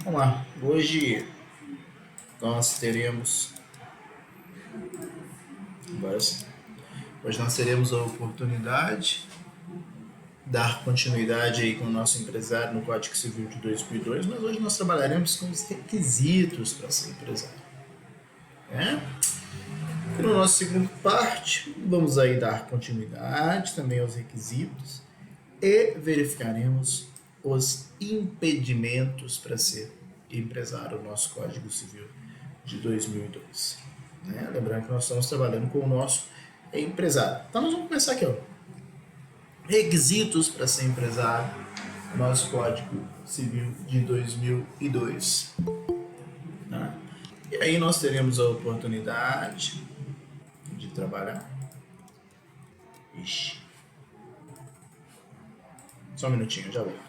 Vamos lá, hoje nós teremos, agora sim, hoje nós teremos a oportunidade de dar continuidade aí com o nosso empresário no Código Civil de 2002, mas hoje nós trabalharemos com os requisitos para ser empresário. E no nosso segundo parte, vamos aí dar continuidade também aos requisitos e verificaremos os impedimentos para ser empresário, o nosso Código Civil de 2002. Lembrando que nós estamos trabalhando com o nosso empresário. Então nós vamos começar aqui, ó. Requisitos para ser empresário, nosso Código Civil de 2002. E aí nós teremos a oportunidade de trabalhar. Ixi. Só um minutinho, já volto.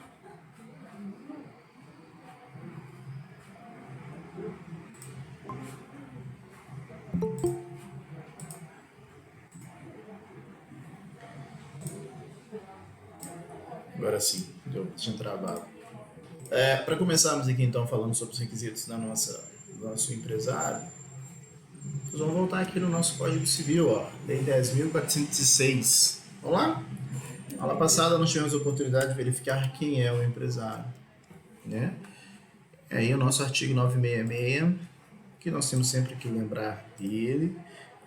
Agora sim, tinha travado. Para começarmos aqui então falando sobre os requisitos do nosso empresário, nós vamos voltar aqui no nosso Código Civil, ó, Lei 10.406. Vamos lá? Na aula passada nós tivemos a oportunidade de verificar quem é o empresário, né? É aí o nosso artigo 966, que nós temos sempre que lembrar dele.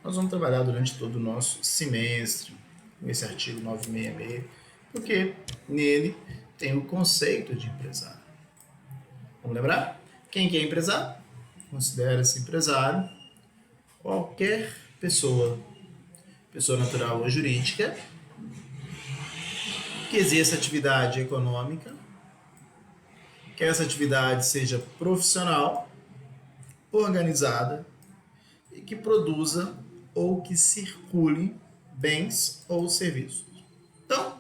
Nós vamos trabalhar durante todo o nosso semestre com esse artigo 966, porque nele tem o conceito de empresário. Vamos lembrar? Quem que é empresário? Considera-se empresário qualquer pessoa natural ou jurídica, que exerça atividade econômica, que essa atividade seja profissional, organizada e que produza ou que circule bens ou serviços. Então,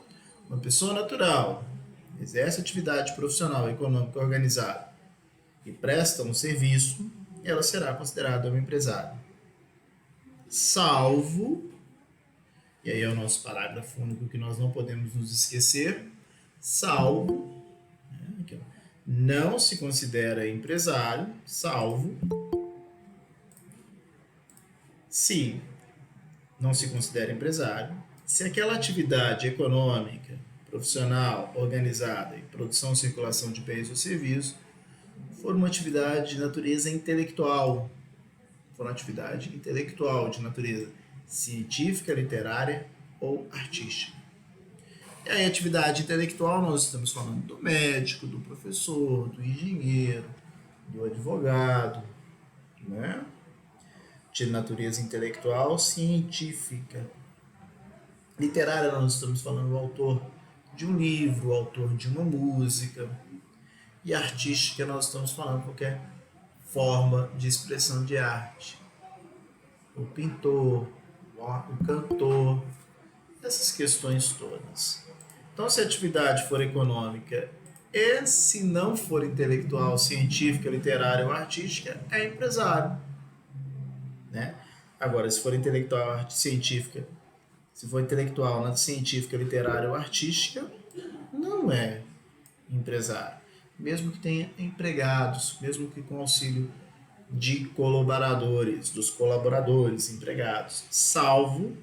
uma pessoa natural exerce atividade profissional, econômica, organizada e presta um serviço, ela será considerada um empresário. Salvo, e aí é o nosso parágrafo único que nós não podemos nos esquecer, salvo, não se considera empresário, salvo se não se considera empresário, se aquela atividade econômica, profissional, organizada e produção e circulação de bens ou serviços for uma atividade de natureza intelectual, de natureza científica, literária ou artística. E aí, atividade intelectual, nós estamos falando do médico, do professor, do engenheiro, do advogado, né? De natureza intelectual, científica. Literária, nós estamos falando do autor de um livro, o autor de uma música. E artística, nós estamos falando qualquer forma de expressão de arte. O pintor, o cantor, essas questões todas. Então, se a atividade for econômica e se não for intelectual, científica, literária ou artística, é empresário. Né? Agora, se for intelectual, científica, científica, literária ou artística, não é empresário. Mesmo que tenha empregados, mesmo que com auxílio de colaboradores, dos colaboradores empregados, salvo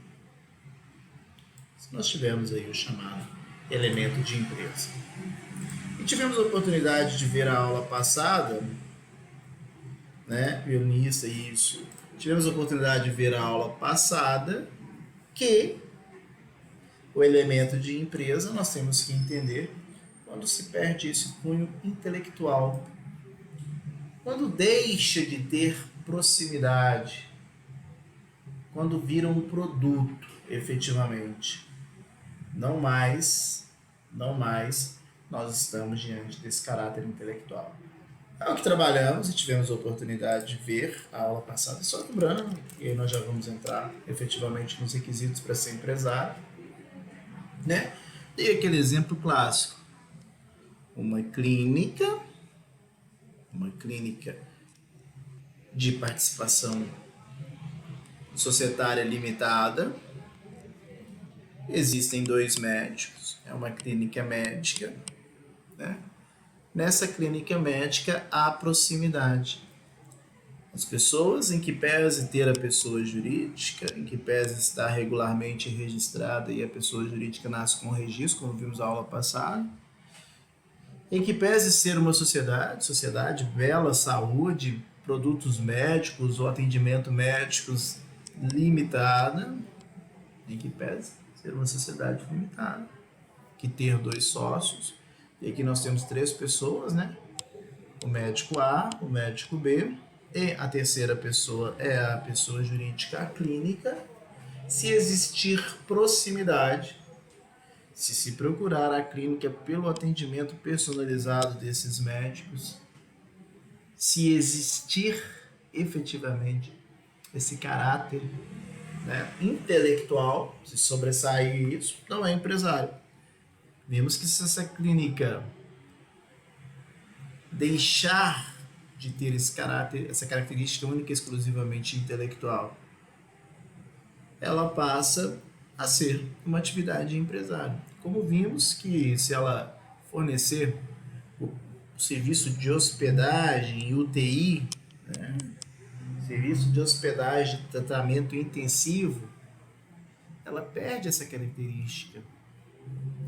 se nós tivermos aí o chamado elemento de empresa. E tivemos a oportunidade de ver a aula passada, né, violinista, isso. Tivemos a oportunidade de ver a aula passada que o elemento de empresa nós temos que entender quando se perde esse cunho intelectual, quando deixa de ter proximidade, quando vira um produto efetivamente. Não mais nós estamos diante desse caráter intelectual. É o que trabalhamos e tivemos a oportunidade de ver a aula passada, só lembrando, e aí nós já vamos entrar efetivamente nos requisitos para ser empresário, né? Dei aquele exemplo clássico. Uma clínica de participação societária limitada. Existem 2 médicos, é uma clínica médica, né? nessa clínica médica há proximidade. As pessoas, em que pese ter a pessoa jurídica, em que pese estar regularmente registrada e a pessoa jurídica nasce com registro, como vimos na aula passada, em que pese ser uma sociedade bela, saúde, produtos médicos ou atendimento médicos limitada, em que pese ser uma sociedade limitada, que ter 2 sócios, e aqui nós temos 3 pessoas, né? O médico A, o médico B, e a terceira pessoa é a pessoa jurídica clínica. Se existir proximidade, se procurar a clínica pelo atendimento personalizado desses médicos, se existir efetivamente esse caráter, né, intelectual, se sobressair isso, não é empresário. Vimos que se essa clínica deixar de ter esse caráter, essa característica única e exclusivamente intelectual, ela passa a ser uma atividade empresária. Como vimos que se ela fornecer o serviço de hospedagem, UTI, né, serviço de hospedagem, tratamento intensivo, ela perde essa característica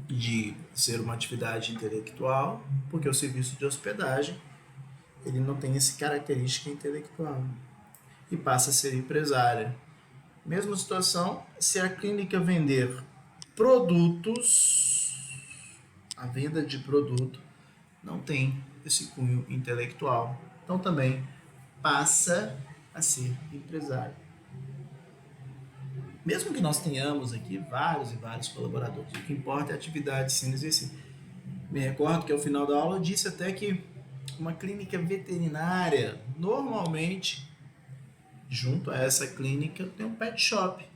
de ser uma atividade intelectual, porque o serviço de hospedagem ele não tem essa característica intelectual e passa a ser empresária. Mesma situação se a clínica vender produtos, a venda de produto não tem esse cunho intelectual, então também passa a ser empresário. Mesmo que nós tenhamos aqui vários e vários colaboradores, o que importa é a atividade sendo exercida. Me recordo que ao final da aula eu disse até que uma clínica veterinária, normalmente, junto a essa clínica, tem um pet shop.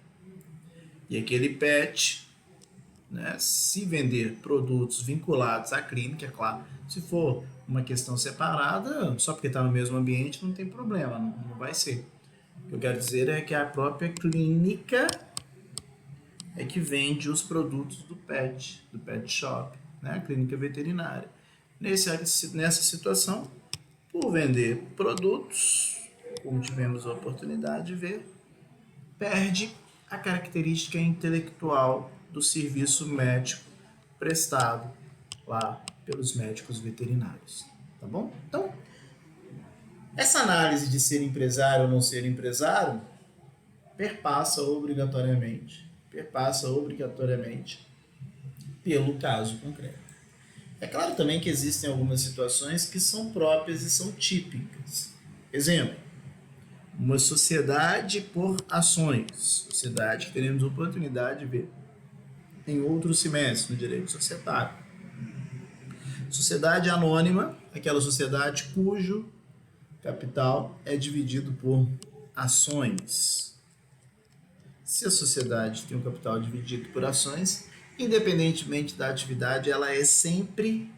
E aquele pet, né, se vender produtos vinculados à clínica, é claro, se for uma questão separada, só porque está no mesmo ambiente, não tem problema, não vai ser. O que eu quero dizer é que a própria clínica é que vende os produtos do pet shop, né, a clínica veterinária. Nessa situação, por vender produtos, como tivemos a oportunidade de ver, perde a característica intelectual do serviço médico prestado lá pelos médicos veterinários. Tá bom? Então, essa análise de ser empresário ou não ser empresário perpassa obrigatoriamente pelo caso concreto. É claro também que existem algumas situações que são próprias e são típicas. Exemplo, uma sociedade por ações, sociedade que teremos oportunidade de ver em outro semestre no direito societário. Sociedade anônima, aquela sociedade cujo capital é dividido por ações. Se a sociedade tem um capital dividido por ações, independentemente da atividade, ela é sempre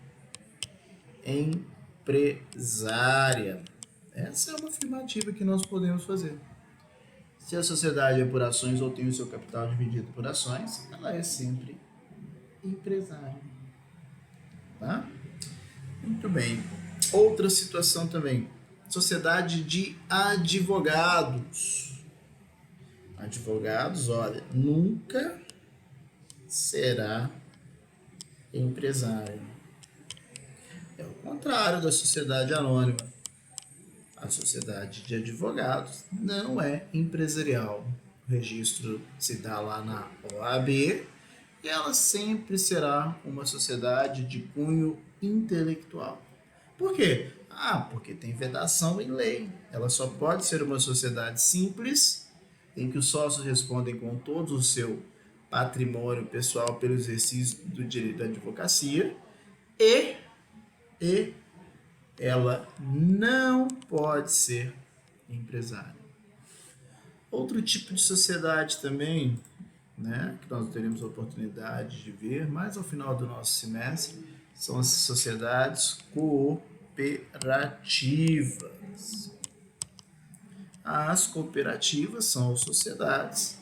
empresária. Essa é uma afirmativa que nós podemos fazer. Se a sociedade é por ações ou tem o seu capital dividido por ações, ela é sempre empresária. Tá? Muito bem. Outra situação também. Sociedade de advogados. Advogados, olha, nunca será empresário. É o contrário da sociedade anônima. A sociedade de advogados não é empresarial. O registro se dá lá na OAB e ela sempre será uma sociedade de cunho intelectual. Por quê? Porque tem vedação em lei. Ela só pode ser uma sociedade simples, em que os sócios respondem com todo o seu patrimônio pessoal pelo exercício do direito da advocacia e ela não pode ser empresária. Outro tipo de sociedade também, né, que nós teremos a oportunidade de ver mais ao final do nosso semestre, são as sociedades cooperativas. As cooperativas são sociedades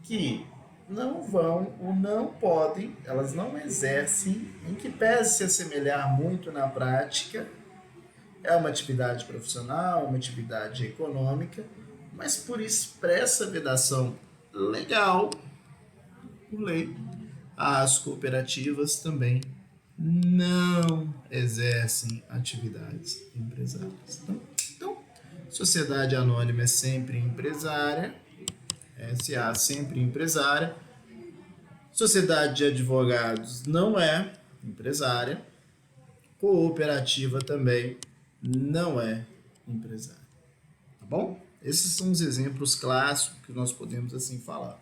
que não vão ou não podem, elas não exercem, em que pese se assemelhar muito na prática, é uma atividade profissional, uma atividade econômica, mas por expressa vedação legal, por lei, as cooperativas também não exercem atividades empresárias. Então, sociedade anônima é sempre empresária, SA sempre empresária, sociedade de advogados não é empresária, cooperativa também não é empresária. Tá bom? Esses são os exemplos clássicos que nós podemos assim falar.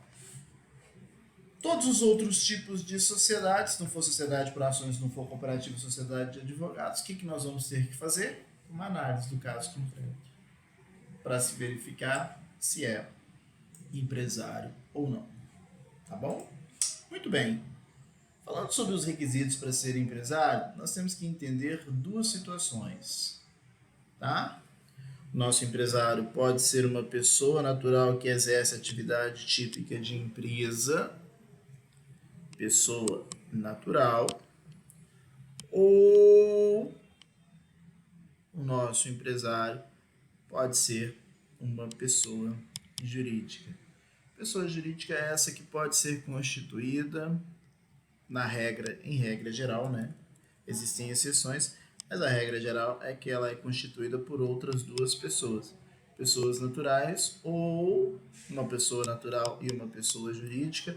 Todos os outros tipos de sociedades, se não for sociedade por ações, se não for cooperativa, sociedade de advogados, o que nós vamos ter que fazer? Uma análise do caso concreto, para se verificar se é empresário ou não. Tá bom? Muito bem. Falando sobre os requisitos para ser empresário, nós temos que entender duas situações. Tá? Nosso empresário pode ser uma pessoa natural que exerce atividade típica de empresa, pessoa natural, ou o nosso empresário pode ser uma pessoa jurídica. Pessoa jurídica é essa que pode ser constituída em regra geral, né? Existem exceções, mas a regra geral é que ela é constituída por outras duas pessoas. Pessoas naturais, ou uma pessoa natural e uma pessoa jurídica,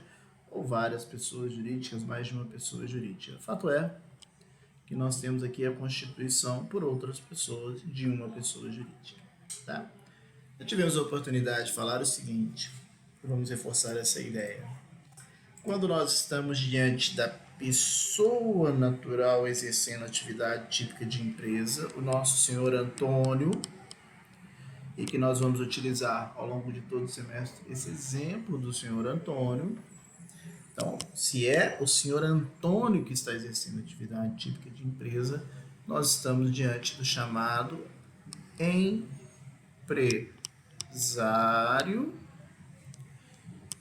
ou várias pessoas jurídicas, mais de uma pessoa jurídica. O fato é que nós temos aqui a constituição por outras pessoas de uma pessoa jurídica. Tá? Já tivemos a oportunidade de falar o seguinte, vamos reforçar essa ideia. Quando nós estamos diante da pessoa natural exercendo atividade típica de empresa, o nosso senhor Antônio, e que nós vamos utilizar ao longo de todo o semestre esse exemplo do senhor Antônio. Então, se é o senhor Antônio que está exercendo atividade típica de nós estamos diante do chamado empresário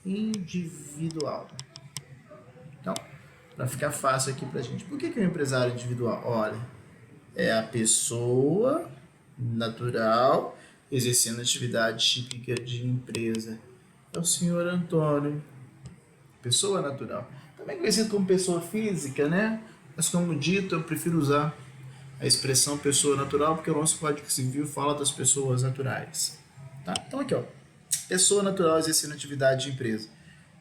individual. Então, para ficar fácil aqui para a gente, por que é um empresário individual? Olha, é a pessoa natural exercendo atividade típica de empresa. É o senhor Antônio, pessoa natural. Também conhecido como pessoa física, né? Mas como dito, eu prefiro usar a expressão pessoa natural porque o nosso Código Civil fala das pessoas naturais. Tá? Então aqui, ó, pessoa natural exercendo atividade de empresa.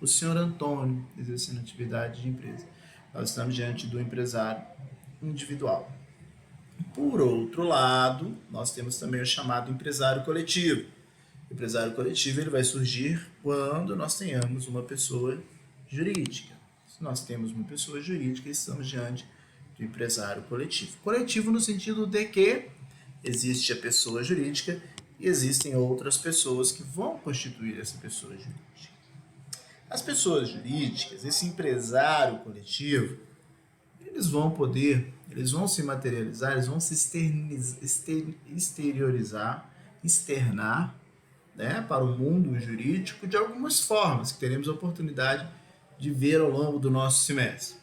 O senhor Antônio exercendo atividade de empresa. Nós estamos diante do empresário individual. Por outro lado, nós temos também o chamado empresário coletivo. O empresário coletivo ele vai surgir quando nós tenhamos uma pessoa jurídica. Se nós temos uma pessoa jurídica, estamos diante do empresário coletivo. Coletivo no sentido de que existe a pessoa jurídica e existem outras pessoas que vão constituir essa pessoa jurídica. As pessoas jurídicas, esse empresário coletivo, eles vão se materializar, eles vão se externar, né, para o mundo jurídico de algumas formas que teremos a oportunidade de ver ao longo do nosso semestre.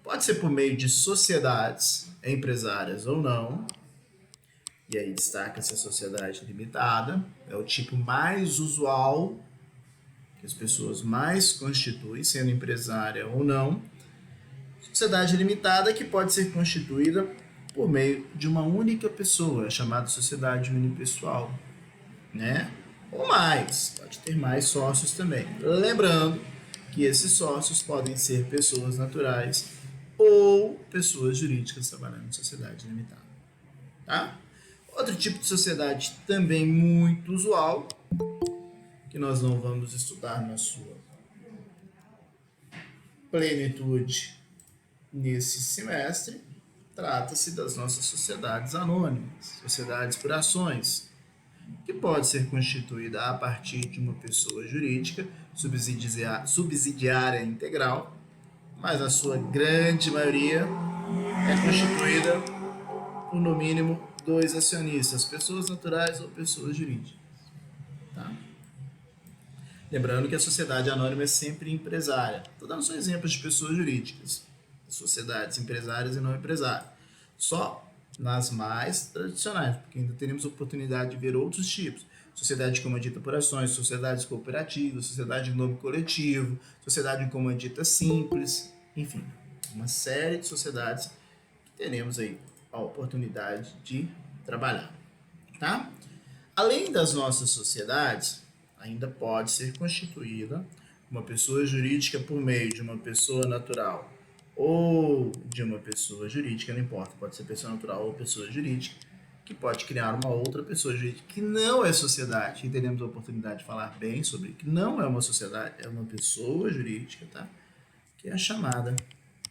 Pode ser por meio de sociedades empresárias ou não, e aí destaca-se a sociedade limitada, é o tipo mais usual que as pessoas mais constituem, sendo empresária ou não. Sociedade limitada que pode ser constituída por meio de uma única pessoa, chamada sociedade unipessoal, né? Ou mais, pode ter mais sócios também. Lembrando que esses sócios podem ser pessoas naturais ou pessoas jurídicas trabalhando em sociedade limitada. Tá? Outro tipo de sociedade também muito usual, que nós não vamos estudar na sua plenitude nesse semestre, trata-se das nossas sociedades anônimas, sociedades por ações, que pode ser constituída a partir de uma pessoa jurídica, subsidiária integral, mas na sua grande maioria é constituída por no mínimo 2 acionistas, pessoas naturais ou pessoas jurídicas. Tá? Lembrando que a sociedade anônima é sempre empresária. Estou dando só exemplos de pessoas jurídicas, sociedades empresárias e não empresárias. Só nas mais tradicionais, porque ainda teremos oportunidade de ver outros tipos. Sociedade comandita por ações, sociedades cooperativas, sociedade em nome coletivo, sociedade em comandita simples, enfim, uma série de sociedades que teremos aí a oportunidade de trabalhar, tá? Além das nossas sociedades, ainda pode ser constituída uma pessoa jurídica por meio de uma pessoa natural ou de uma pessoa jurídica, não importa, pode ser pessoa natural ou pessoa jurídica, que pode criar uma outra pessoa jurídica que não é sociedade, e teremos a oportunidade de falar bem sobre que não é uma sociedade, é uma pessoa jurídica, tá? Que é a chamada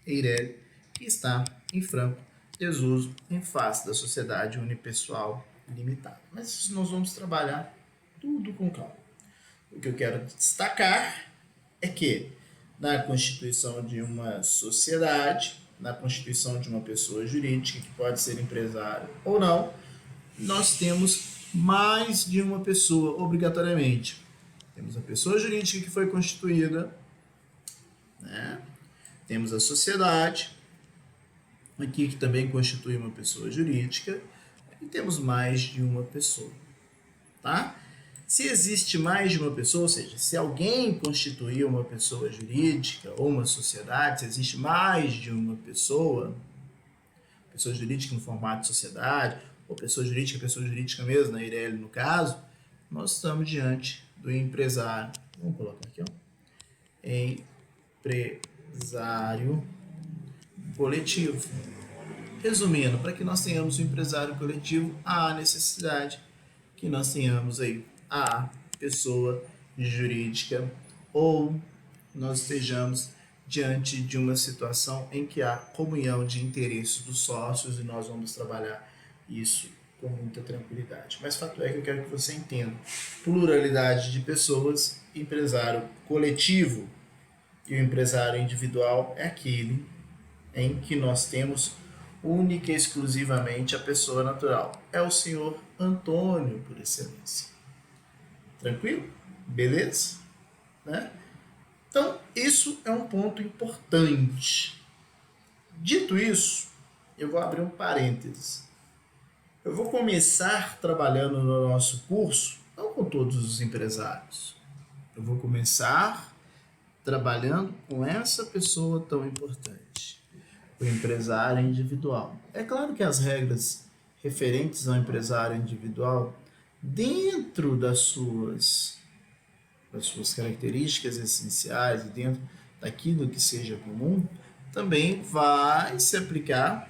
EIRELI, que está em franco desuso em face da sociedade unipessoal limitada. Mas isso nós vamos trabalhar tudo com calma. O que eu quero destacar é que na constituição de uma sociedade, na constituição de uma pessoa jurídica, que pode ser empresário ou não, nós temos mais de uma pessoa, obrigatoriamente. Temos a pessoa jurídica que foi constituída, né? Temos a sociedade, aqui que também constitui uma pessoa jurídica, e temos mais de uma pessoa, tá? Se existe mais de uma pessoa, ou seja, se alguém constituiu uma pessoa jurídica ou uma sociedade, se existe mais de uma pessoa jurídica no formato de sociedade, ou pessoa jurídica mesmo, na EIRELI no caso, nós estamos diante do empresário. Vamos colocar aqui, ó. Empresário coletivo. Resumindo, para que nós tenhamos um empresário coletivo, há necessidade que nós tenhamos aí a pessoa jurídica ou nós estejamos diante de uma situação em que há comunhão de interesses dos sócios e nós vamos trabalhar isso com muita tranquilidade. Mas fato é que eu quero que você entenda. Pluralidade de pessoas, empresário coletivo e o empresário individual é aquele em que nós temos única e exclusivamente a pessoa natural. É o senhor Antônio, por excelência. Tranquilo? Beleza? Né? Então, isso é um ponto importante. Dito isso, eu vou abrir um parênteses. Eu vou começar trabalhando no nosso curso, não com todos os empresários. Eu vou começar trabalhando com essa pessoa tão importante, o empresário individual. É claro que as regras referentes ao empresário individual, dentro das suas características essenciais e dentro daquilo que seja comum, também vai se aplicar,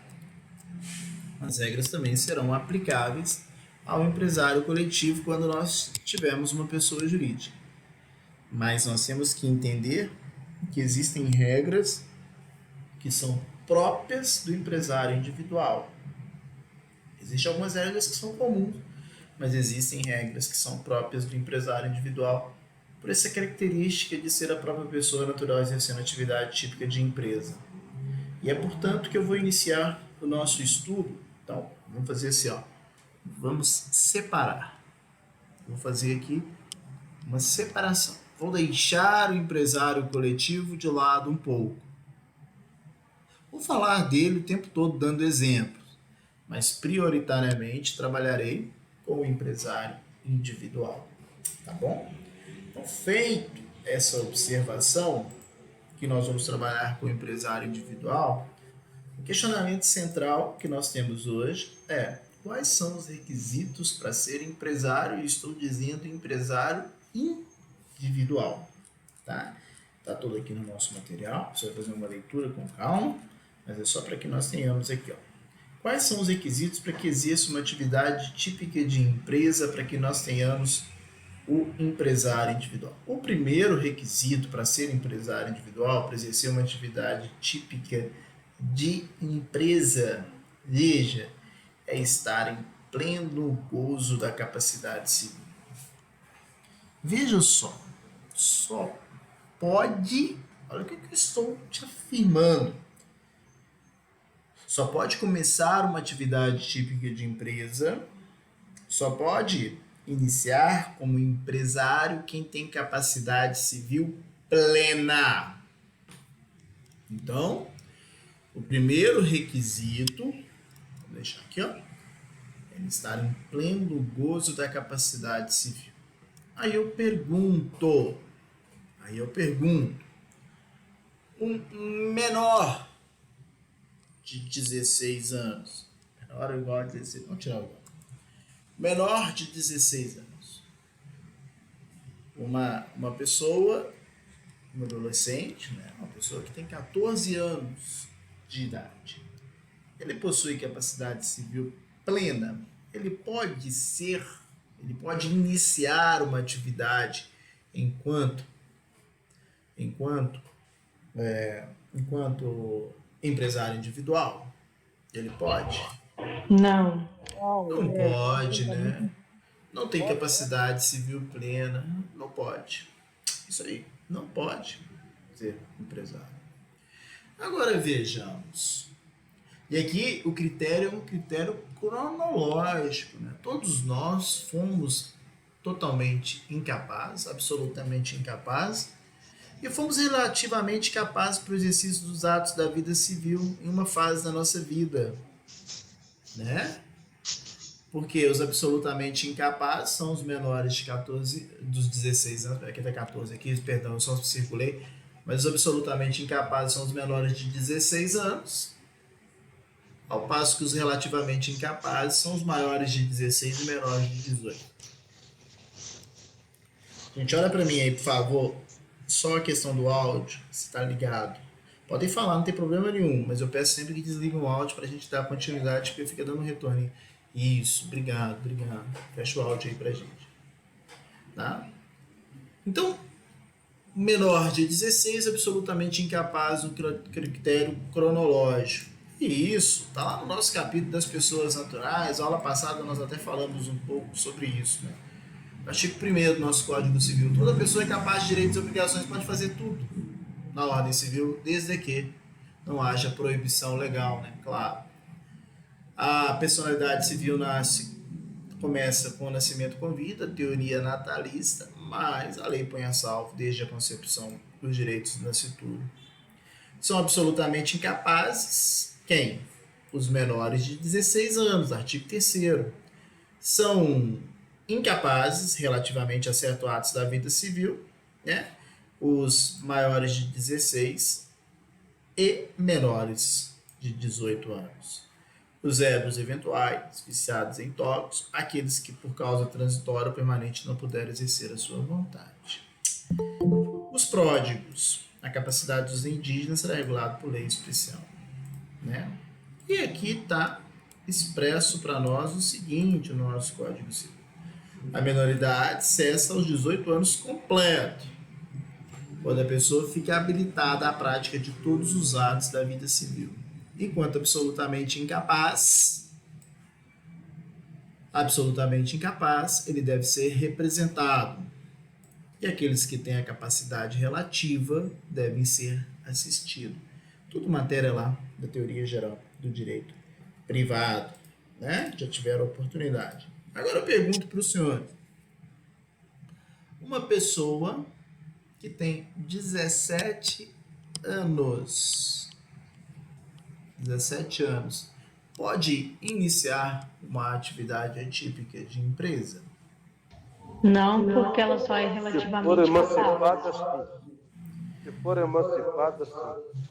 as regras também serão aplicáveis ao empresário coletivo quando nós tivermos uma pessoa jurídica. Mas nós temos que entender que existem regras que são próprias do empresário individual. Existem algumas regras que são comuns, mas existem regras que são próprias do empresário individual, por essa característica de ser a própria pessoa natural exercendo atividade típica de empresa. E é portanto que eu vou iniciar o nosso estudo. Então, vamos fazer assim, ó. Vamos separar. Vou fazer aqui uma separação. Vou deixar o empresário coletivo de lado um pouco. Vou falar dele o tempo todo dando exemplos, mas prioritariamente trabalharei com o empresário individual. Tá bom? Então, feito essa observação, que nós vamos trabalhar com o empresário individual, o questionamento central que nós temos hoje é: quais são os requisitos para ser empresário? E estou dizendo empresário individual. Tá tudo aqui no nosso material, você vai fazer uma leitura com calma, mas é só para que nós tenhamos aqui, ó. Quais são os requisitos para que exerça uma atividade típica de empresa, para que nós tenhamos o empresário individual? O primeiro requisito para ser empresário individual, para exercer uma atividade típica de empresa, veja, é estar em pleno gozo da capacidade civil. Veja só pode, olha o que eu estou te afirmando, só pode começar uma atividade típica de empresa, só pode iniciar como empresário quem tem capacidade civil plena. Então, o primeiro requisito, vou deixar aqui, ó, é estar em pleno gozo da capacidade civil. Aí eu pergunto, um menor de 16 anos, menor ou igual a 16, vamos tirar o igual. Menor de 16 anos, uma pessoa, um adolescente, né, uma pessoa que tem 14 anos de idade, ele possui capacidade civil plena, ele pode iniciar uma atividade enquanto empresário individual? Ele pode? Não. Não pode, né? Não tem capacidade civil plena, não pode. Isso aí, não pode ser empresário. Agora vejamos. E aqui o critério é um critério cronológico, né? Todos nós fomos totalmente incapazes, absolutamente incapazes, e fomos relativamente capazes para o exercício dos atos da vida civil em uma fase da nossa vida, né? Porque os absolutamente incapazes são os menores de 14, dos 16 anos, aqui tá 14 aqui, perdão, eu só circulei, mas os absolutamente incapazes são os menores de 16 anos, ao passo que os relativamente incapazes são os maiores de 16 e menores de 18. Gente, olha para mim aí, por favor, só a questão do áudio, se está ligado. Podem falar, não tem problema nenhum, mas eu peço sempre que desliguem o áudio para a gente dar continuidade, porque fica dando retorno. Isso, obrigado. Fecha o áudio aí pra gente. Tá? Então, menor de 16, absolutamente incapaz no critério cronológico. E isso está lá no nosso capítulo das pessoas naturais. A aula passada nós até falamos um pouco sobre isso, né? Artigo 1º do nosso Código Civil. Toda pessoa é capaz de direitos e obrigações pode fazer tudo na ordem civil, desde que não haja proibição legal, né? Claro. A personalidade civil começa com o nascimento com vida, teoria natalista, mas a lei põe a salvo desde a concepção dos direitos do nascituro. São absolutamente incapazes quem? Os menores de 16 anos, artigo 3º. São incapazes relativamente a certos atos da vida civil, né? Os maiores de 16 e menores de 18 anos. Os ébrios eventuais, viciados em tóxicos, aqueles que por causa transitória ou permanente não puderam exercer a sua vontade. Os pródigos, a capacidade dos indígenas será regulada por lei especial, né? E aqui está expresso para nós o seguinte, o nosso Código Civil. A menoridade cessa aos 18 anos completo, quando a pessoa fica habilitada à prática de todos os atos da vida civil. Enquanto absolutamente incapaz, ele deve ser representado. E aqueles que têm a capacidade relativa devem ser assistidos. Tudo matéria lá da teoria geral do direito privado, né? Já tiveram oportunidade. Agora eu pergunto para o senhor. Uma pessoa que tem 17 anos, pode iniciar uma atividade atípica de empresa? Não, porque ela só é relativamente capaz. Se for emancipada, sim.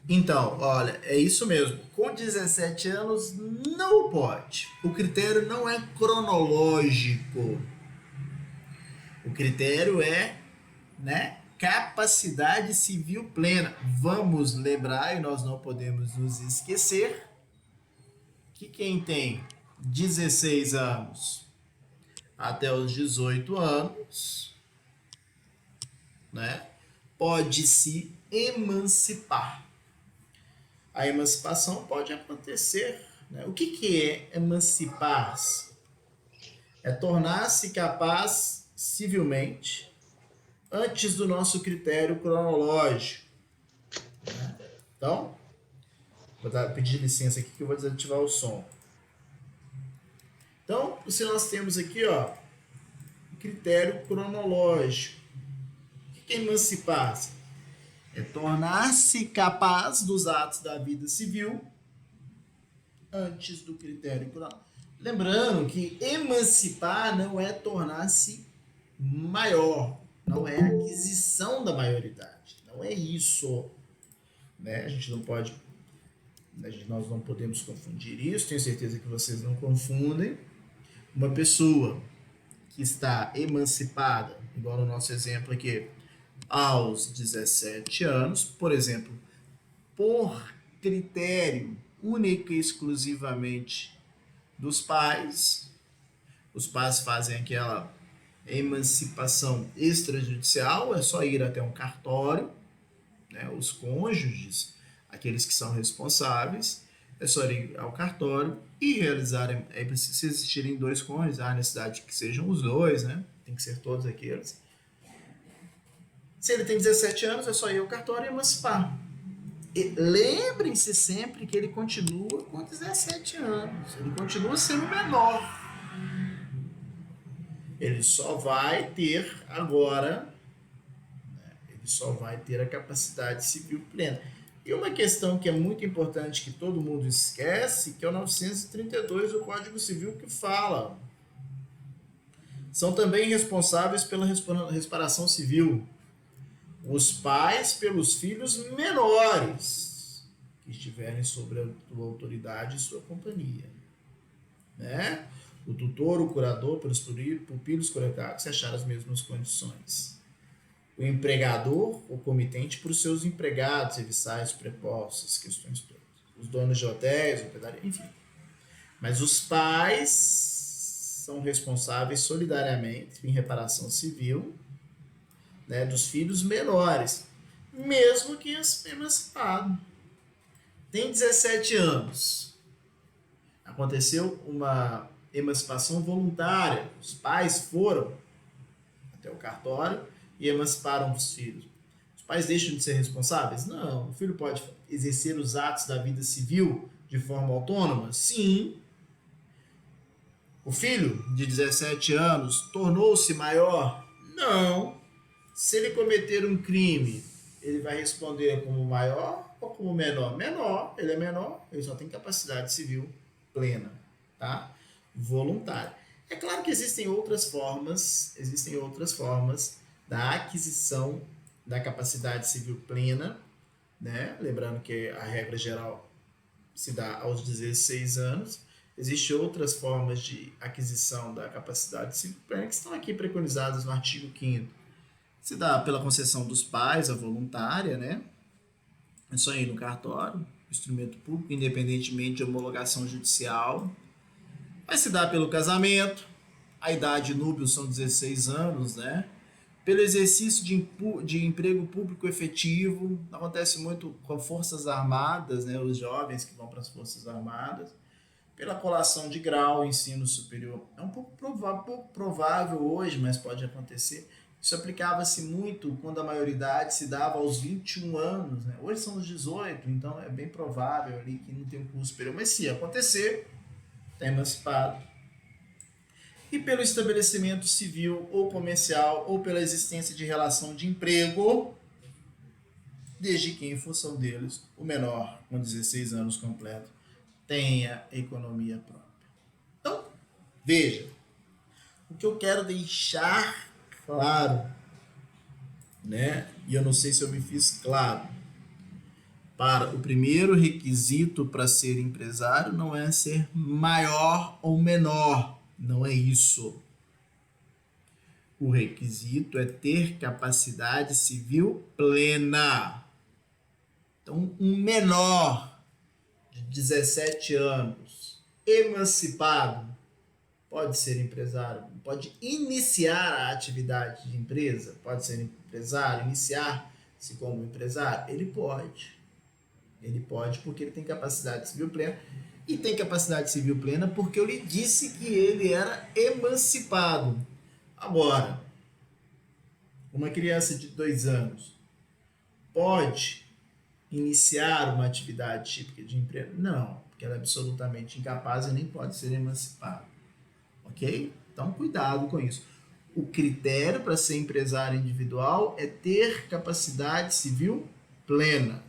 Então, olha, é isso mesmo. Com 17 anos, não pode. O critério não é cronológico. O critério é, né, capacidade civil plena. Vamos lembrar, e nós não podemos nos esquecer, que quem tem 16 anos até os 18 anos, né, pode se emancipar. A emancipação pode acontecer, né? O que é emancipar-se? É tornar-se capaz civilmente antes do nosso critério cronológico, né? Então, vou pedir licença aqui que eu vou desativar o som. Então, se nós temos aqui, ó, critério cronológico. O que é emancipar-se? É tornar-se capaz dos atos da vida civil antes do critério cronológico. Lembrando que emancipar não é tornar-se maior, não é aquisição da maioridade, não é isso, né? Nós não podemos confundir isso, tenho certeza que vocês não confundem. Uma pessoa que está emancipada, igual no nosso exemplo aqui, aos 17 anos, por exemplo, por critério único e exclusivamente dos pais, os pais fazem aquela emancipação extrajudicial, é só ir até um cartório, né, os cônjuges, aqueles que são responsáveis, é só ir ao cartório e realizarem, se existirem dois cônjuges, há necessidade que sejam os dois, né, tem que ser todos aqueles. Se ele tem 17 anos, é só ir ao cartório e emancipar. E lembrem-se sempre que ele continua com 17 anos, ele continua sendo menor. Ele só vai ter agora, ele só vai ter a capacidade civil plena. E uma questão que é muito importante, que todo mundo esquece, que é o 932 do Código Civil, que fala: são também responsáveis pela reparação civil os pais pelos filhos menores que estiverem sob a tua autoridade e sua companhia, né? O tutor, o curador pelos pupilos coletados se achar as mesmas condições. O empregador, o comitente por seus empregados, serviçais, prepostos, questões todas. Os donos de hotéis, hospedaria, enfim. Mas os pais são responsáveis solidariamente em reparação civil, né, dos filhos menores, mesmo que emancipado. Tem 17 anos. Aconteceu uma emancipação voluntária. Os pais foram até o cartório e emanciparam os filhos. Os pais deixam de ser responsáveis? Não. O filho pode exercer os atos da vida civil de forma autônoma? Sim. O filho de 17 anos tornou-se maior? Não. Se ele cometer um crime, ele vai responder como maior ou como menor? Menor, ele é menor, ele só tem capacidade civil plena, tá? Voluntária. É claro que existem outras formas da aquisição da capacidade civil plena, né? Lembrando que a regra geral se dá aos 16 anos. Existem outras formas de aquisição da capacidade civil plena que estão aqui preconizadas no artigo 5º. Se dá pela concessão dos pais, a voluntária, né? É só ir no cartório, instrumento público, independentemente de homologação judicial. Vai se dar pelo casamento, a idade núbil são 16 anos, né? Pelo exercício de emprego público efetivo, acontece muito com Forças Armadas, né? Os jovens que vão para as Forças Armadas. Pela colação de grau, ensino superior. É um pouco provável hoje, mas pode acontecer. Isso aplicava-se muito quando a maioridade se dava aos 21 anos, né? Hoje são os 18, então é bem provável ali que não tem um curso superior. Mas se acontecer, está emancipado. E pelo estabelecimento civil ou comercial, ou pela existência de relação de emprego, desde que, em função deles, o menor, com 16 anos completo, tenha economia própria. Então, veja, o que eu quero deixar claro, né? E eu não sei se eu me fiz claro. Para o primeiro requisito para ser empresário não é ser maior ou menor, não é isso. O requisito é ter capacidade civil plena. Então, um menor de 17 anos, emancipado, pode ser empresário, pode iniciar a atividade de empresa, pode ser empresário, iniciar-se como empresário, ele pode porque ele tem capacidade civil plena, e tem capacidade civil plena porque eu lhe disse que ele era emancipado. Agora, uma criança de 2 anos pode iniciar uma atividade típica de emprego? Não, porque ela é absolutamente incapaz e nem pode ser emancipada. Ok? Então, cuidado com isso. O critério para ser empresário individual é ter capacidade civil plena.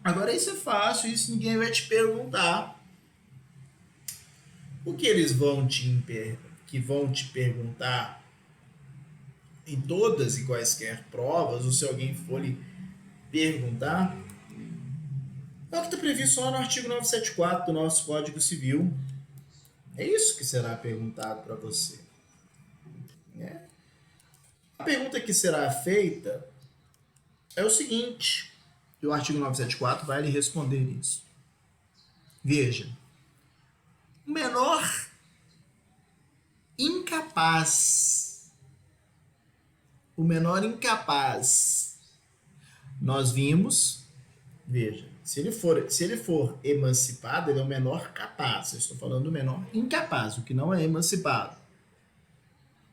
Agora isso é fácil, isso ninguém vai te perguntar. O que eles vão te perguntar em todas e quaisquer provas, ou se alguém for lhe perguntar, é o que está previsto lá no artigo 974 do nosso Código Civil. É isso que será perguntado para você. Né? A pergunta que será feita é o seguinte, e o artigo 974 vai lhe responder isso. Veja, o menor incapaz, nós vimos, veja, se ele for emancipado, ele é o menor capaz. Eu estou falando do menor incapaz, o que não é emancipado.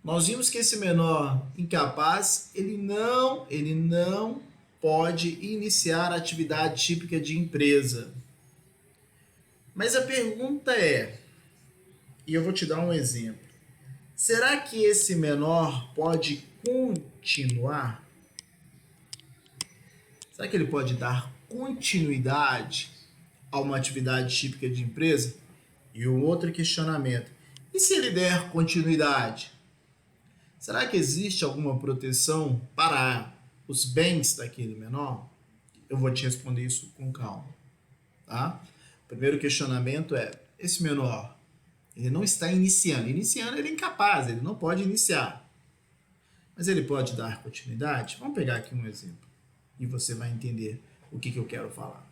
Nós vimos que esse menor incapaz, ele não pode iniciar a atividade típica de empresa. Mas a pergunta é, e eu vou te dar um exemplo, será que esse menor pode continuar? Será que ele pode dar continuidade a uma atividade típica de empresa? E um outro questionamento, e se ele der continuidade? Será que existe alguma proteção para os bens daquele menor? Eu vou te responder isso com calma. Tá? O primeiro questionamento é, esse menor, ele não está iniciando. Iniciando, ele é incapaz, ele não pode iniciar. Mas ele pode dar continuidade? Vamos pegar aqui um exemplo e você vai entender o que eu quero falar.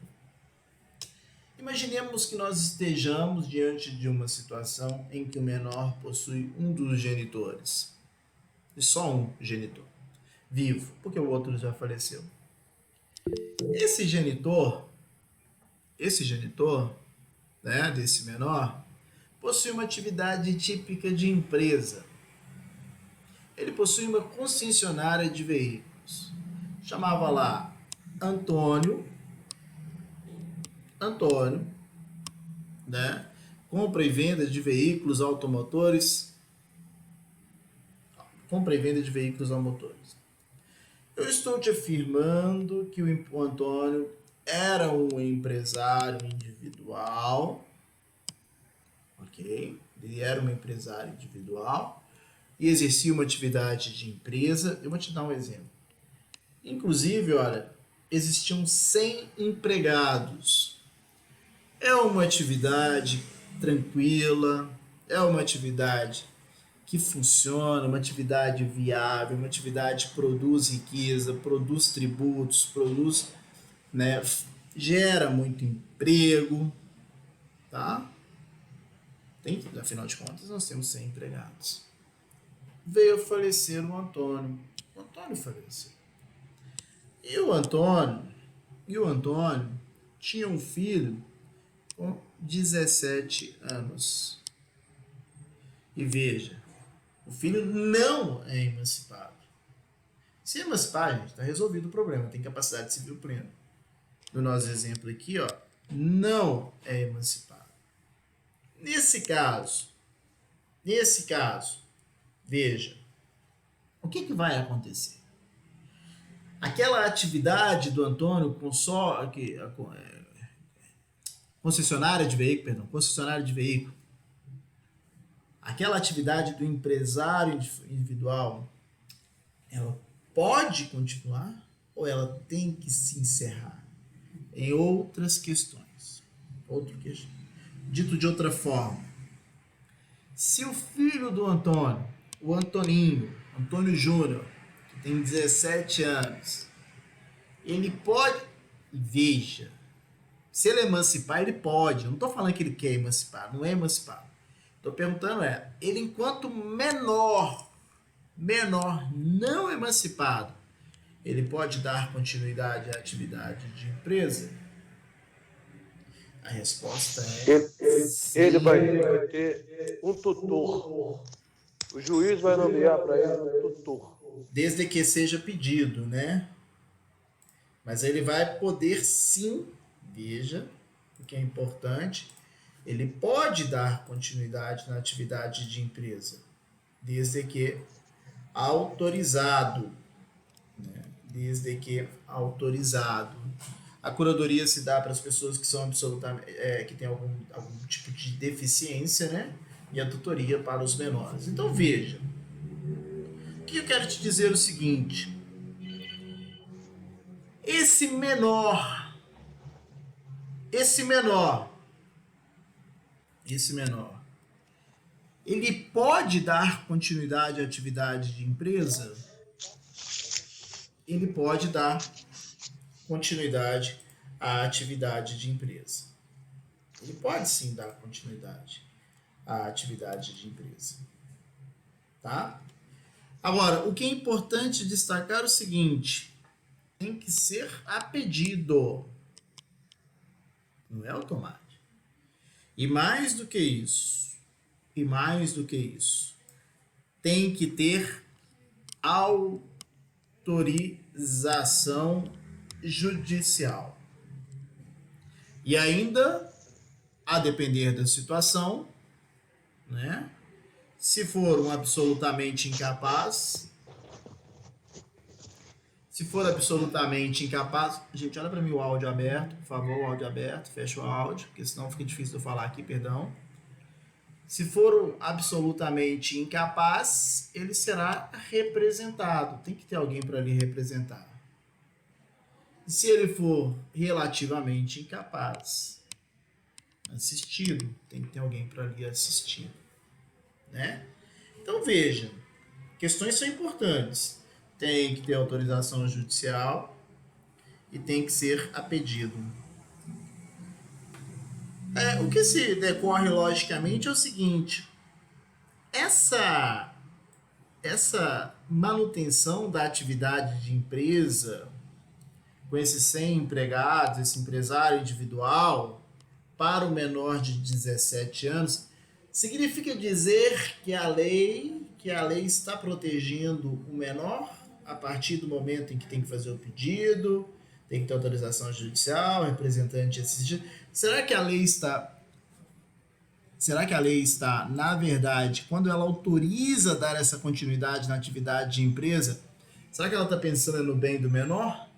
Imaginemos que nós estejamos diante de uma situação em que o menor possui um dos genitores. E só um genitor vivo, porque o outro já faleceu. Esse genitor, né, desse menor, possui uma atividade típica de empresa. Ele possui uma concessionária de veículos. Chamava lá Antônio, né? Compra e venda de veículos automotores. Eu estou te afirmando que o Antônio era um empresário individual, ok? Ele era um empresário individual e exercia uma atividade de empresa. Eu vou te dar um exemplo. Inclusive, olha, existiam 100 empregados. É uma atividade tranquila, é uma atividade que funciona, uma atividade viável, uma atividade que produz riqueza, produz tributos, né, gera muito emprego, tá? Afinal de contas, nós temos 100 empregados. Veio a falecer o Antônio. O Antônio faleceu. E o Antônio tinha um filho com 17 anos. E veja, o filho não é emancipado. Se emancipar, gente, está resolvido o problema, tem capacidade civil plena. No nosso exemplo aqui, ó, não é emancipado. Nesse caso, veja, o que vai acontecer? Aquela atividade do Antônio com concessionária de veículo, aquela atividade do empresário individual, ela pode continuar ou ela tem que se encerrar? Em outras questões. Dito de outra forma, se o filho do Antônio, o Antônio Júnior, que tem 17 anos, ele pode, veja, se ele emancipar, ele pode. Eu não estou falando que ele quer emancipar, não é emancipado. Estou perguntando ele enquanto menor não emancipado, ele pode dar continuidade à atividade de empresa? A resposta é ele vai ter um tutor. O juiz vai nomear para ele um tutor. Desde que seja pedido, né? Mas ele vai poder sim, veja, o que é importante, ele pode dar continuidade na atividade de empresa. desde que autorizado, né? Desde que autorizado. A curadoria se dá para as pessoas que são absolutamente, que têm algum tipo de deficiência, né? E a tutoria para os menores. Então veja, o que eu quero te dizer é o seguinte: esse menor, ele pode dar continuidade à atividade de empresa? Ele pode dar continuidade à atividade de empresa. Ele pode sim dar continuidade à atividade de empresa. Tá? Agora, o que é importante destacar é o seguinte: tem que ser a pedido. Não é automático. E mais do que isso, tem que ter autorização judicial. E ainda, a depender da situação, né? Se for um absolutamente incapaz, gente, olha para mim o áudio aberto, por favor, o áudio aberto, fecha o áudio, porque senão fica difícil de eu falar aqui, perdão. Se for absolutamente incapaz, ele será representado, tem que ter alguém para lhe representar. Se ele for relativamente incapaz, assistido, tem que ter alguém para lhe assistir, né? Então veja, questões são importantes. Tem que ter autorização judicial e tem que ser a pedido. O que se decorre logicamente é o seguinte: essa manutenção da atividade de empresa com esses 100 empregados, esse empresário individual, para o menor de 17 anos, significa dizer que a lei está protegendo o menor a partir do momento em que tem que fazer o pedido, tem que ter autorização judicial, representante assistido. Será que a lei está, na verdade, quando ela autoriza dar essa continuidade na atividade de empresa, será que ela está pensando no bem do menor?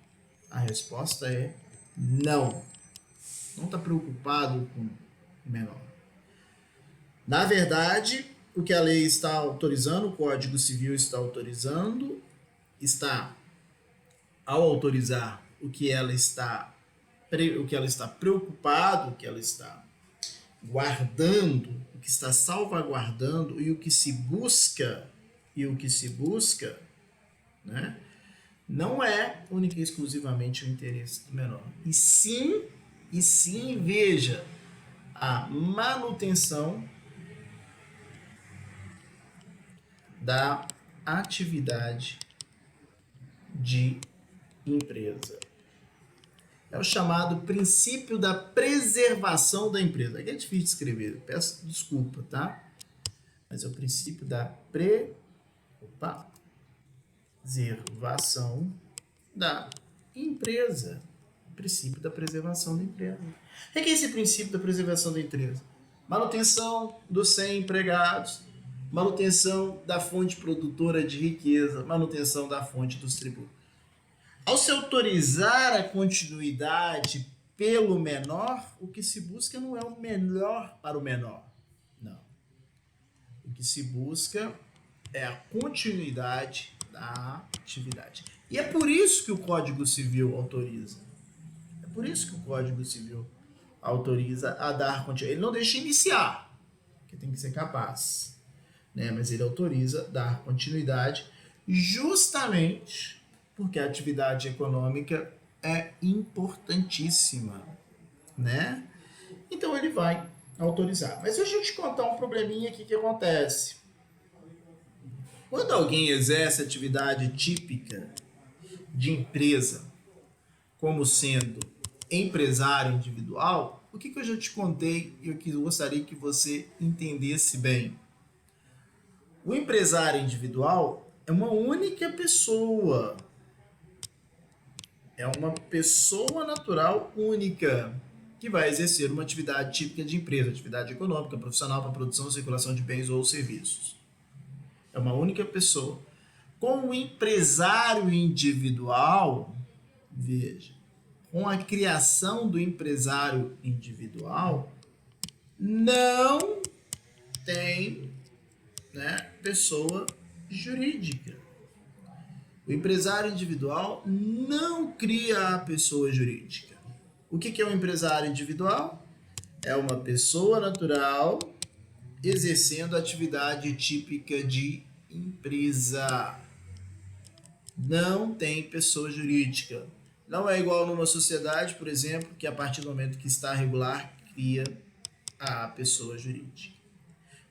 A resposta é não. Não está preocupado com o menor. Na verdade, o que a lei está autorizando, o Código Civil está autorizando, ao autorizar o que ela está preocupado, o que ela está guardando, o que está salvaguardando e o que se busca, né? Não é única e exclusivamente o interesse do menor. E sim, veja, a manutenção da atividade de empresa. É o chamado princípio da preservação da empresa. Aqui é difícil de escrever, eu peço desculpa, tá? Mas é o princípio da preservação da empresa. O princípio da preservação da empresa. O que é esse princípio da preservação da empresa? Manutenção dos 100 empregados, manutenção da fonte produtora de riqueza, manutenção da fonte dos tributos. Ao se autorizar a continuidade pelo menor, o que se busca não é o melhor para o menor. Não. O que se busca é a continuidade da atividade. E é por isso que o Código Civil autoriza. A dar continuidade. Ele não deixa iniciar, porque tem que ser capaz, né? Mas ele autoriza a dar continuidade justamente porque a atividade econômica é importantíssima, né? Então ele vai autorizar. Mas deixa eu te contar um probleminha aqui que acontece. Quando alguém exerce atividade típica de empresa, como sendo empresário individual, o que eu já te contei e eu gostaria que você entendesse bem. O empresário individual é uma única pessoa. É uma pessoa natural única que vai exercer uma atividade típica de empresa, atividade econômica, profissional para produção e circulação de bens ou serviços. É uma única pessoa. Com o empresário individual, veja, com a criação do empresário individual, não tem, né, pessoa jurídica. O empresário individual não cria a pessoa jurídica. O que é um empresário individual? É uma pessoa natural exercendo atividade típica de empresa. Não tem pessoa jurídica. Não é igual numa sociedade, por exemplo, que a partir do momento que está regular, cria a pessoa jurídica,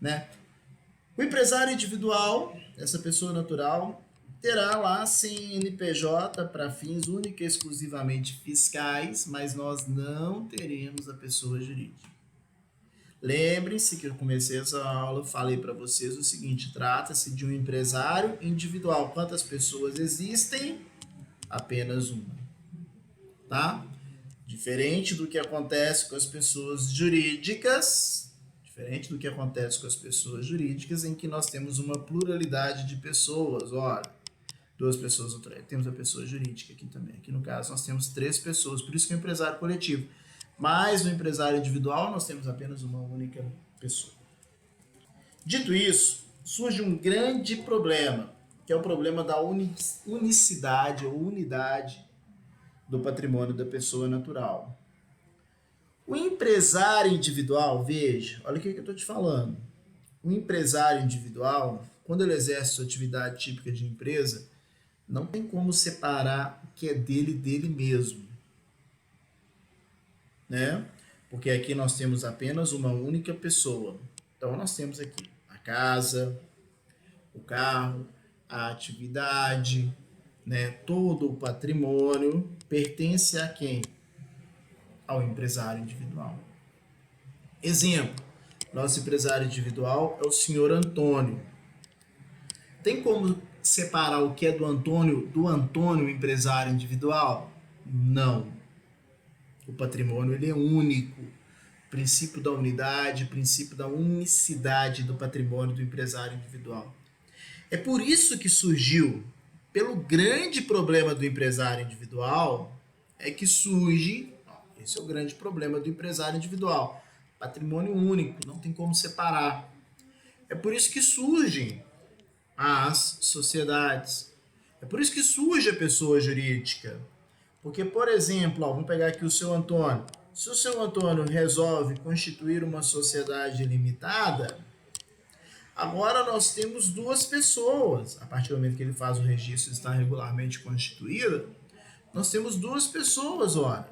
né? O empresário individual, essa pessoa natural, terá lá CNPJ para fins única e exclusivamente fiscais, mas nós não teremos a pessoa jurídica. Lembrem-se que eu comecei essa aula, falei para vocês o seguinte, trata-se de um empresário individual. Quantas pessoas existem? Apenas uma, tá? Diferente do que acontece com as pessoas jurídicas, em que nós temos uma pluralidade de pessoas. Olha, duas pessoas, temos a pessoa jurídica aqui também. Aqui no caso nós temos 3 pessoas, por isso que é um empresário coletivo. Mas no empresário individual nós temos apenas uma única pessoa. Dito isso, surge um grande problema, que é o problema da unicidade ou unidade do patrimônio da pessoa natural. O empresário individual, veja, olha o que eu estou te falando. O empresário individual, quando ele exerce sua atividade típica de empresa, não tem como separar o que é dele mesmo, né? Porque aqui nós temos apenas uma única pessoa. Então nós temos aqui a casa, o carro, a atividade, né? Todo o patrimônio pertence a quem? Ao empresário individual. Exemplo, nosso empresário individual é o senhor Antônio. Tem como separar o que é do Antônio empresário individual? Não. O patrimônio ele é único. Princípio da unidade, princípio da unicidade do patrimônio do empresário individual. É por isso que surgiu, pelo grande problema do empresário individual, é que surge, esse é o grande problema do empresário individual, patrimônio único, não tem como separar. É por isso que surgem as sociedades. É por isso que surge a pessoa jurídica. Porque, por exemplo, vamos pegar aqui o seu Antônio. Se o seu Antônio resolve constituir uma sociedade limitada, agora nós temos 2 pessoas. A partir do momento que ele faz o registro e está regularmente constituída, nós temos 2 pessoas, olha.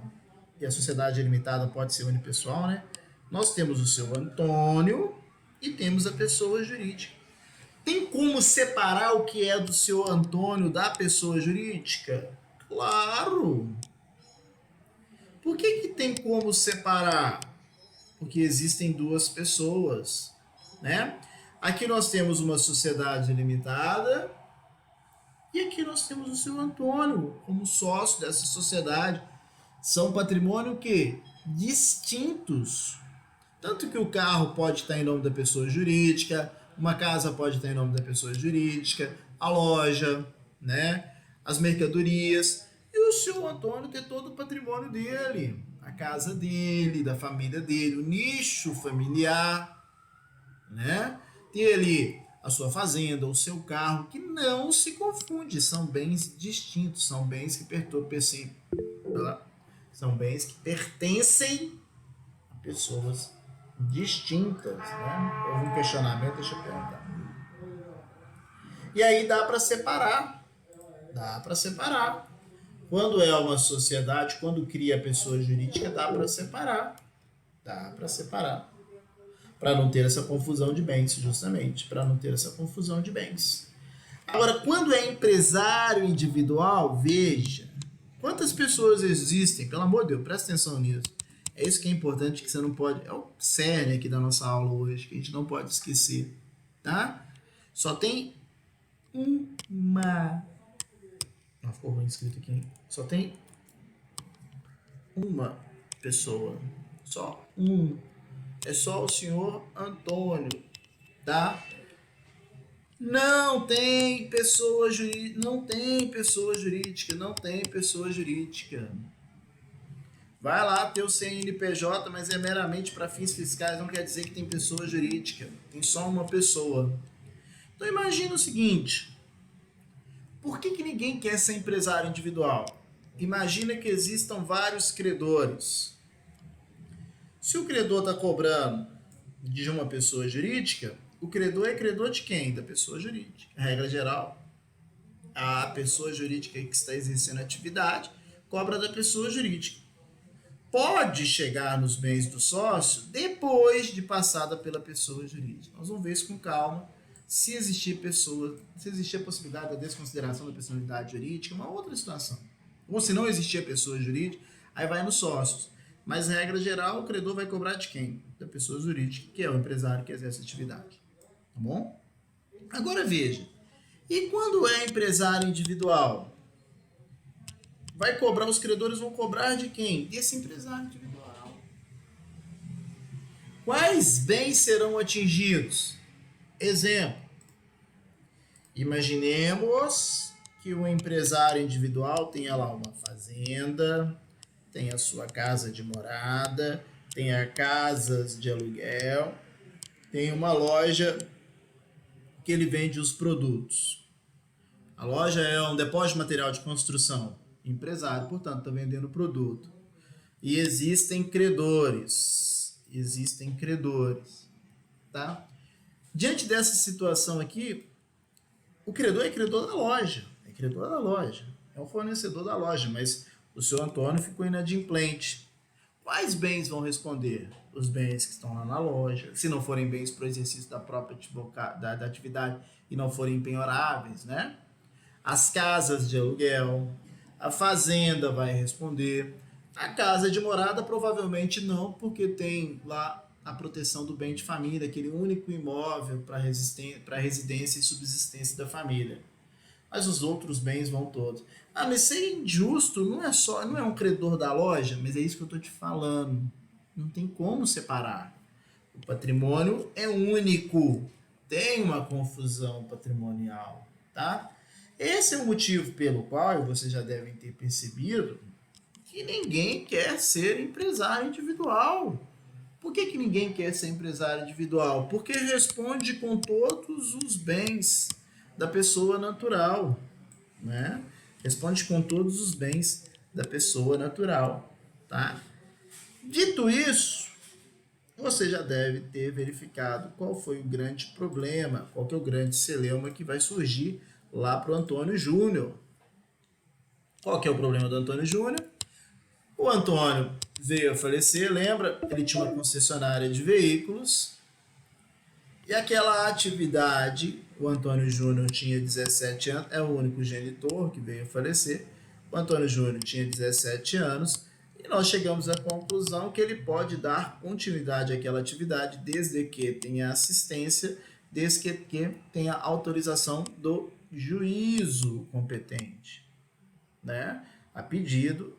E a sociedade limitada pode ser unipessoal, né? Nós temos o seu Antônio e temos a pessoa jurídica. Tem como separar o que é do seu Antônio da pessoa jurídica? Claro! Por que tem como separar? Porque existem 2 pessoas, né? Aqui nós temos uma sociedade limitada e aqui nós temos o seu Antônio como sócio dessa sociedade. São patrimônio que distintos. Tanto que o carro pode estar em nome da pessoa jurídica, uma casa pode estar em nome da pessoa jurídica, a loja, né? As mercadorias, e o seu Antônio ter todo o patrimônio dele, a casa dele, da família dele, o nicho familiar, né? Ter ali a sua fazenda, o seu carro, que não se confunde, são bens distintos, são bens que pertencem a pessoas distintas, né? Houve um questionamento, deixa eu perguntar. E aí dá para separar. Quando é uma sociedade, quando cria a pessoa jurídica, dá para separar. Para não ter essa confusão de bens, justamente. Para não ter essa confusão de bens. Agora, quando é empresário individual, veja, quantas pessoas existem? Pelo amor de Deus, presta atenção nisso. É isso que é importante, que você não pode... É o cerne aqui da nossa aula hoje, que a gente não pode esquecer, tá? Só tem uma... Não ficou bem escrito aqui, hein? Só tem uma pessoa. Só um. É só o senhor Antônio, tá? Não tem pessoa jurídica, não tem pessoa jurídica, não tem pessoa jurídica. Vai lá ter o CNPJ, mas é meramente para fins fiscais, não quer dizer que tem pessoa jurídica. Tem só uma pessoa. Então imagina o seguinte, por que ninguém quer ser empresário individual? Imagina que existam vários credores. Se o credor está cobrando de uma pessoa jurídica, o credor é credor de quem? Da pessoa jurídica. Regra geral, a pessoa jurídica que está exercendo a atividade cobra da pessoa jurídica. Pode chegar nos bens do sócio depois de passada pela pessoa jurídica. Nós vamos ver isso com calma. Se existir a possibilidade da desconsideração da personalidade jurídica, é uma outra situação. Ou se não existir a pessoa jurídica, aí vai nos sócios. Mas, regra geral, o credor vai cobrar de quem? Da pessoa jurídica, que é o empresário que exerce a atividade. Tá bom? Agora veja, e quando é empresário individual? Os credores vão cobrar de quem? Desse empresário individual. Quais bens serão atingidos? Exemplo, imaginemos que o empresário individual tenha lá uma fazenda, tenha a sua casa de morada, tenha casas de aluguel, tenha uma loja que ele vende os produtos. A loja é um depósito de material de construção. Empresário, portanto, está vendendo produto. E existem credores. Tá? Diante dessa situação aqui, o credor é credor da loja. É o fornecedor da loja, mas o seu Antônio ficou inadimplente. Quais bens vão responder? Os bens que estão lá na loja. Se não forem bens para o exercício da própria da atividade e não forem penhoráveis, né? As casas de aluguel, a fazenda vai responder. A casa de morada provavelmente não, porque tem lá a proteção do bem de família, aquele único imóvel para residência e subsistência da família. Mas os outros bens vão todos. Ah, mas ser injusto não é um credor da loja, mas é isso que eu estou te falando. Não tem como separar. O patrimônio é único. Tem uma confusão patrimonial, tá? Esse é o motivo pelo qual vocês já devem ter percebido que ninguém quer ser empresário individual. Por que ninguém quer ser empresário individual? Porque responde com todos os bens da pessoa natural, né? Responde com todos os bens da pessoa natural, tá? Dito isso, você já deve ter verificado qual foi o grande problema, qual que é o grande celeuma que vai surgir lá para o Antônio Júnior. Qual que é o problema do Antônio Júnior? O Antônio veio a falecer, lembra? Ele tinha uma concessionária de veículos e aquela atividade, o Antônio Júnior tinha 17 anos, é o único genitor que veio a falecer. O Antônio Júnior tinha 17 anos e nós chegamos à conclusão que ele pode dar continuidade àquela atividade desde que tenha assistência, desde que tenha autorização do juízo competente, né? A pedido.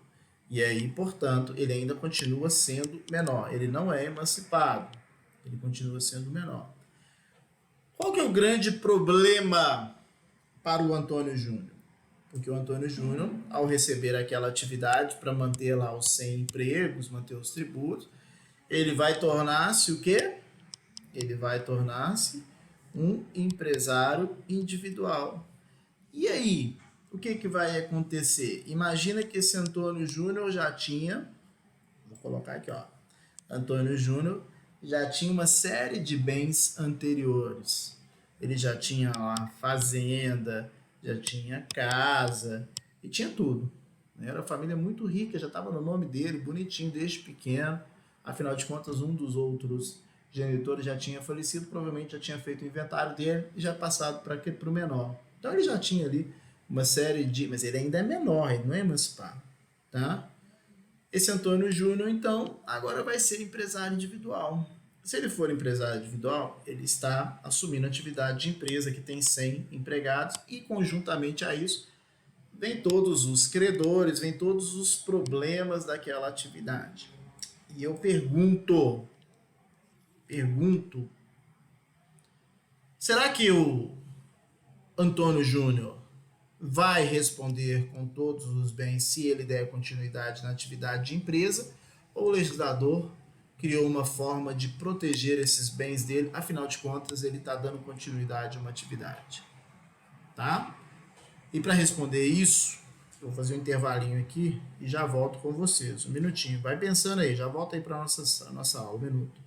E aí, portanto, ele ainda continua sendo menor. Ele não é emancipado. Ele continua sendo menor. Qual que é o grande problema para o Antônio Júnior? Porque o Antônio Júnior, ao receber aquela atividade para manter lá os 100 empregos, manter os tributos, ele vai tornar-se o quê? Ele vai tornar-se um empresário individual. E aí? O que vai acontecer? Imagina que esse Antônio Júnior já tinha, vou colocar aqui, ó, Antônio Júnior já tinha uma série de bens anteriores. Ele já tinha lá fazenda, já tinha casa, e tinha tudo. Era uma família muito rica, já estava no nome dele, bonitinho desde pequeno. Afinal de contas, um dos outros genitores já tinha falecido, provavelmente já tinha feito o inventário dele e já passado para o menor. Então ele já tinha ali uma série de... Mas ele ainda é menor, ele não é emancipado, tá? Esse Antônio Júnior, então, agora vai ser empresário individual. Se ele for empresário individual, ele está assumindo atividade de empresa que tem 100 empregados e, conjuntamente a isso, vem todos os credores, vem todos os problemas daquela atividade. E eu pergunto, será que o Antônio Júnior vai responder com todos os bens se ele der continuidade na atividade de empresa, ou o legislador criou uma forma de proteger esses bens dele, afinal de contas ele está dando continuidade a uma atividade, tá? E para responder isso, eu vou fazer um intervalinho aqui e já volto com vocês, um minutinho, vai pensando aí, já volta aí para nossa aula, um minuto.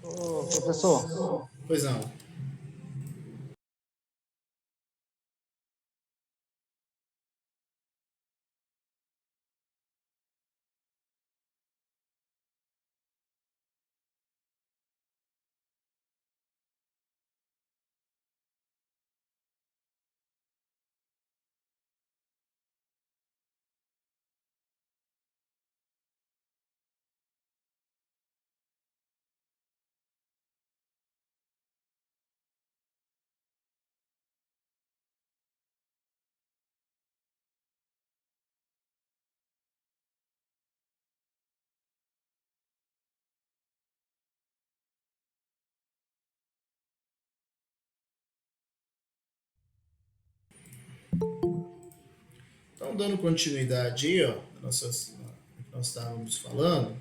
Ô, professor, Pois não. Então, dando continuidade aí, ó, que nós estávamos falando,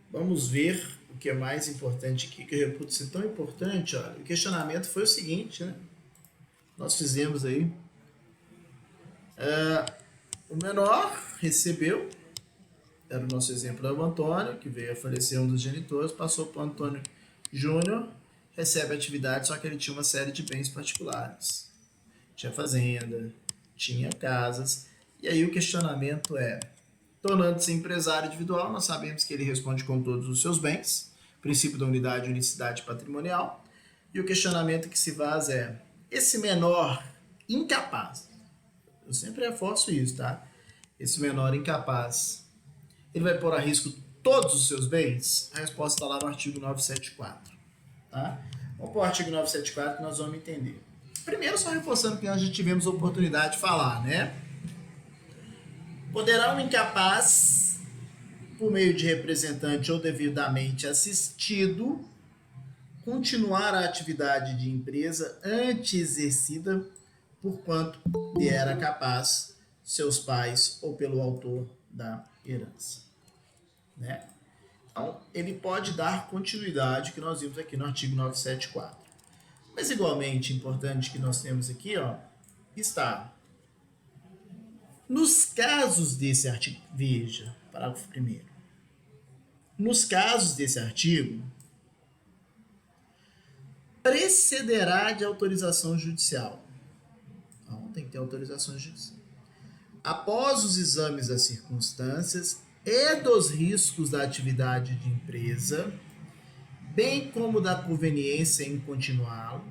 vamos ver o que é mais importante aqui, que eu reputo ser tão importante. Olha, o questionamento foi o seguinte, né? Nós fizemos aí. O menor recebeu, era o nosso exemplo do Antônio, que veio a falecer um dos genitores, passou para o Antônio Júnior, recebe a atividade, só que ele tinha uma série de bens particulares. Tinha fazenda, tinha casas, e aí o questionamento é, tornando-se empresário individual, nós sabemos que ele responde com todos os seus bens, princípio da unidade e unicidade patrimonial, e o questionamento que se faz é, esse menor incapaz, eu sempre reforço isso, tá? Esse menor incapaz, ele vai pôr a risco todos os seus bens? A resposta está lá no artigo 974, tá? Vamos para o artigo 974 que nós vamos entender. Primeiro, só reforçando que nós já tivemos a oportunidade de falar, né? Poderá um incapaz, por meio de representante ou devidamente assistido, continuar a atividade de empresa antes exercida por quanto lhe era capaz seus pais ou pelo autor da herança, né? Então, ele pode dar continuidade, que nós vimos aqui no artigo 974. Mas igualmente importante que nós temos aqui, ó, está nos casos desse artigo, veja, parágrafo 1º. Nos casos desse artigo, precederá de autorização judicial. Então, tem que ter autorização judicial. Após os exames das circunstâncias e dos riscos da atividade de empresa, bem como da conveniência em continuá-lo,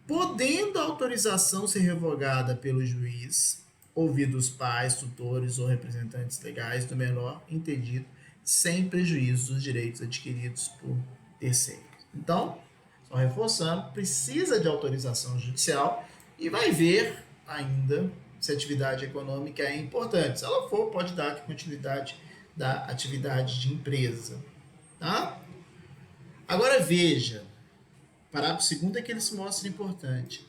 podendo a autorização ser revogada pelo juiz, ouvidos os pais, tutores ou representantes legais do menor entendido, sem prejuízo dos direitos adquiridos por terceiros. Então, só reforçando, precisa de autorização judicial e vai ver ainda se a atividade econômica é importante. Se ela for, pode dar continuidade da atividade de empresa. Tá? Agora veja, parágrafo 2º é que ele se mostra importante.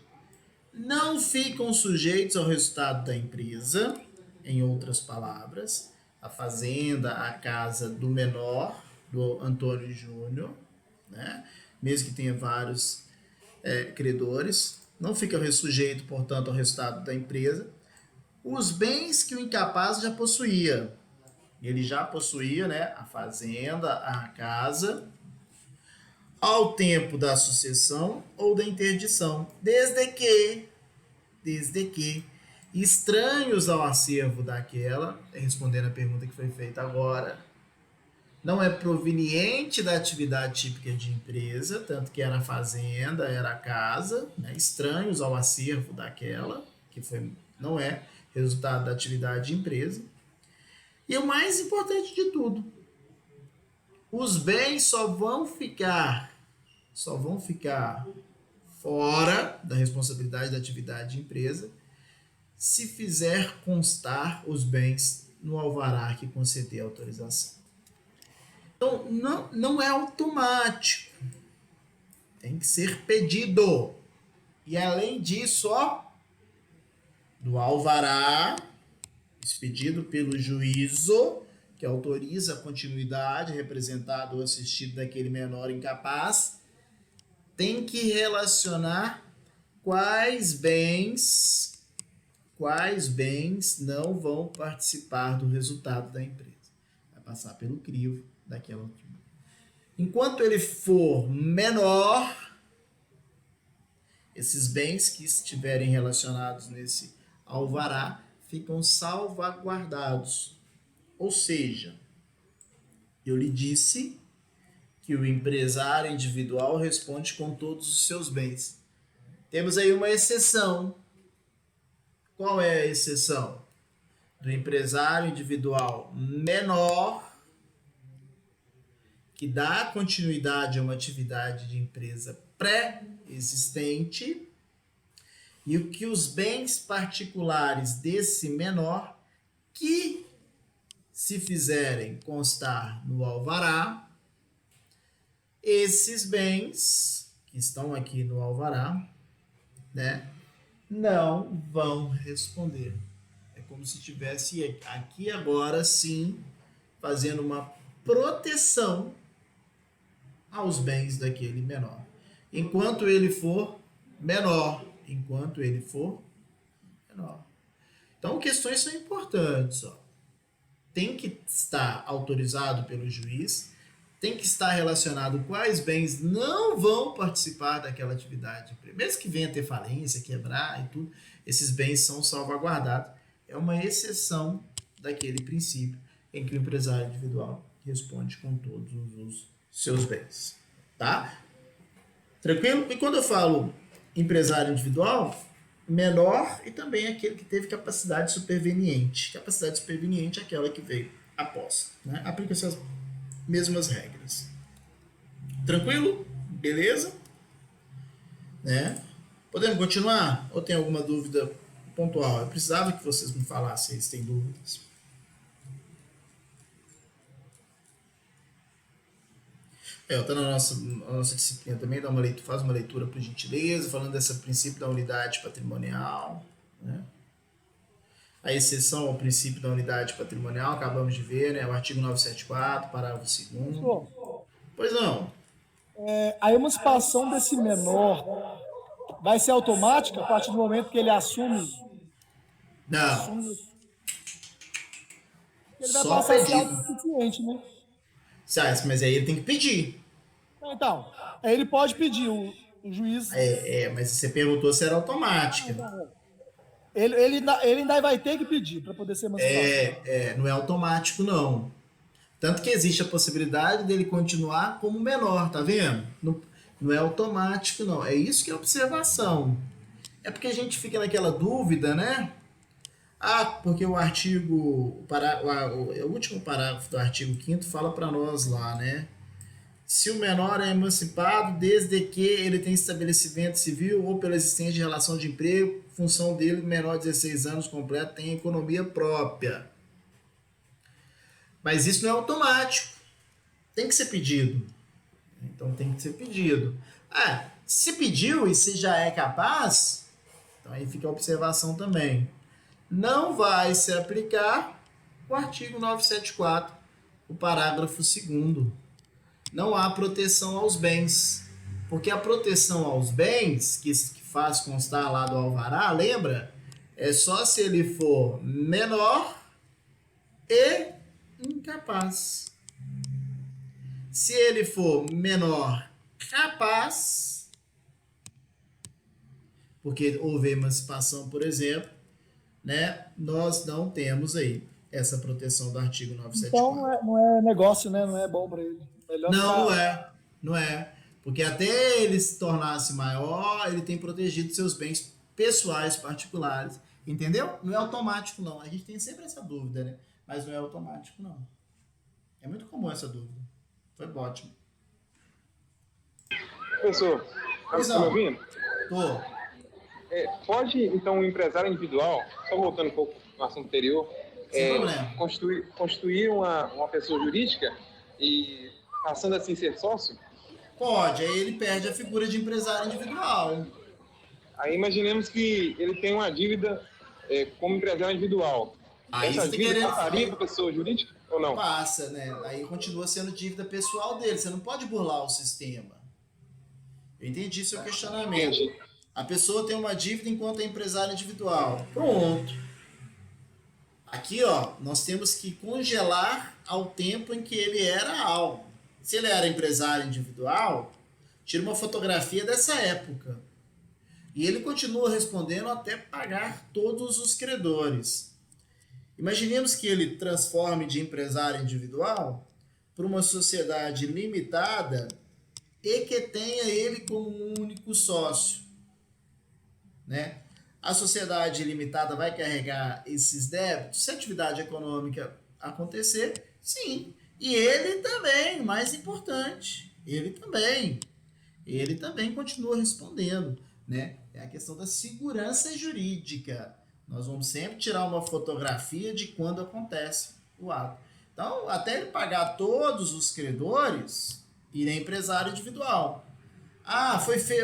Não ficam sujeitos ao resultado da empresa, em outras palavras, a fazenda, a casa do menor, do Antônio Júnior, né? Mesmo que tenha vários credores, não fica sujeito, portanto, ao resultado da empresa, os bens que o incapaz já possuía. Ele já possuía, né, a fazenda, a casa, ao tempo da sucessão ou da interdição, desde que estranhos ao acervo daquela, respondendo a pergunta que foi feita agora, não é proveniente da atividade típica de empresa, tanto que era a fazenda, era a casa, né, estranhos ao acervo daquela, que não é resultado da atividade de empresa. E o mais importante de tudo, os bens só vão ficar fora da responsabilidade da atividade de empresa se fizer constar os bens no alvará que conceder a autorização. Então, não é automático. Tem que ser pedido. E além disso, ó, do alvará, expedido pelo juízo, que autoriza a continuidade, representado ou assistido daquele menor incapaz, tem que relacionar quais bens não vão participar do resultado da empresa. Vai passar pelo crivo daquela outra. Enquanto ele for menor, esses bens que estiverem relacionados nesse alvará ficam salvaguardados. Ou seja, eu lhe disse que o empresário individual responde com todos os seus bens. Temos aí uma exceção. Qual é a exceção? Do empresário individual menor, que dá continuidade a uma atividade de empresa pré-existente, e o que os bens particulares desse menor, que se fizerem constar no alvará, esses bens que estão aqui no alvará, né, não vão responder. É como se estivesse aqui agora sim fazendo uma proteção aos bens daquele menor. Enquanto ele for menor. Então, questões são importantes. Ó. Tem que estar autorizado pelo juiz, tem que estar relacionado quais bens não vão participar daquela atividade. Mesmo que venha ter falência, quebrar e tudo, esses bens são salvaguardados. É uma exceção daquele princípio em que o empresário individual responde com todos os seus bens. Tá? Tranquilo? E quando eu falo empresário individual, menor e também aquele que teve capacidade superveniente. Capacidade superveniente é aquela que veio após. Né? Aplica-se as mesmas regras. Tranquilo? Beleza? Né? Podemos continuar? Ou tem alguma dúvida pontual? Eu precisava que vocês me falassem se têm dúvidas. Tá na nossa disciplina também, faz uma leitura por gentileza, falando desse princípio da unidade patrimonial. Né? A exceção ao princípio da unidade patrimonial, acabamos de ver, né? O artigo 974, parágrafo 2º. Pois não. A emancipação desse menor vai ser automática a partir do momento que ele assume? Não. Ele vai passar a ser autossuficiente, né? Mas aí ele tem que pedir. Então, aí ele pode pedir, o juiz... Mas você perguntou se era automática. Ele ainda vai ter que pedir para poder ser emancipado. Não é automático, não. Tanto que existe a possibilidade dele continuar como menor, tá vendo? Não é automático, não. É isso que é observação. É porque a gente fica naquela dúvida, né? Porque o último parágrafo do artigo 5º fala para nós lá, né? Se o menor é emancipado desde que ele tem estabelecimento civil ou pela existência de relação de emprego, função dele, menor de 16 anos completo, tem economia própria. Mas isso não é automático. Tem que ser pedido. Então tem que ser pedido. Se pediu e se já é capaz, então aí fica a observação também. Não vai se aplicar o artigo 974, o parágrafo 2º. Não há proteção aos bens. Porque a proteção aos bens, que faz constar lá do alvará, lembra? É só se ele for menor e incapaz. Se ele for menor capaz, porque houve emancipação, por exemplo, né, nós não temos aí essa proteção do artigo 974. Então não é negócio, né? Não é bom para ele. Não é. Porque até ele se tornar-se maior, ele tem protegido seus bens pessoais, particulares. Entendeu? Não é automático, não. A gente tem sempre essa dúvida, né? Mas não é automático, não. É muito comum essa dúvida. Foi ótimo. Professor, está me ouvindo? Tô. Pode, então, o empresário individual, só voltando um pouco no assunto anterior, constituir uma pessoa jurídica e passando assim ser sócio? Pode, aí ele perde a figura de empresário individual. Aí imaginemos que ele tem uma dívida como empresário individual. Aí essa você dívida passaria para pessoa jurídica ou não? Passa, né? Aí continua sendo dívida pessoal dele. Você não pode burlar o sistema. Eu entendi seu questionamento. Entendi. A pessoa tem uma dívida enquanto é empresário individual. Pronto. Aqui, ó, nós temos que congelar ao tempo em que ele era algo. Se ele era empresário individual, tira uma fotografia dessa época. E ele continua respondendo até pagar todos os credores. Imaginemos que ele transforme de empresário individual para uma sociedade limitada e que tenha ele como um único sócio. Né? A sociedade limitada vai carregar esses débitos se a atividade econômica acontecer? Sim. E ele também, mais importante, ele também continua respondendo, né? É a questão da segurança jurídica. Nós vamos sempre tirar uma fotografia de quando acontece o ato. Então, até ele pagar todos os credores, ele é empresário individual.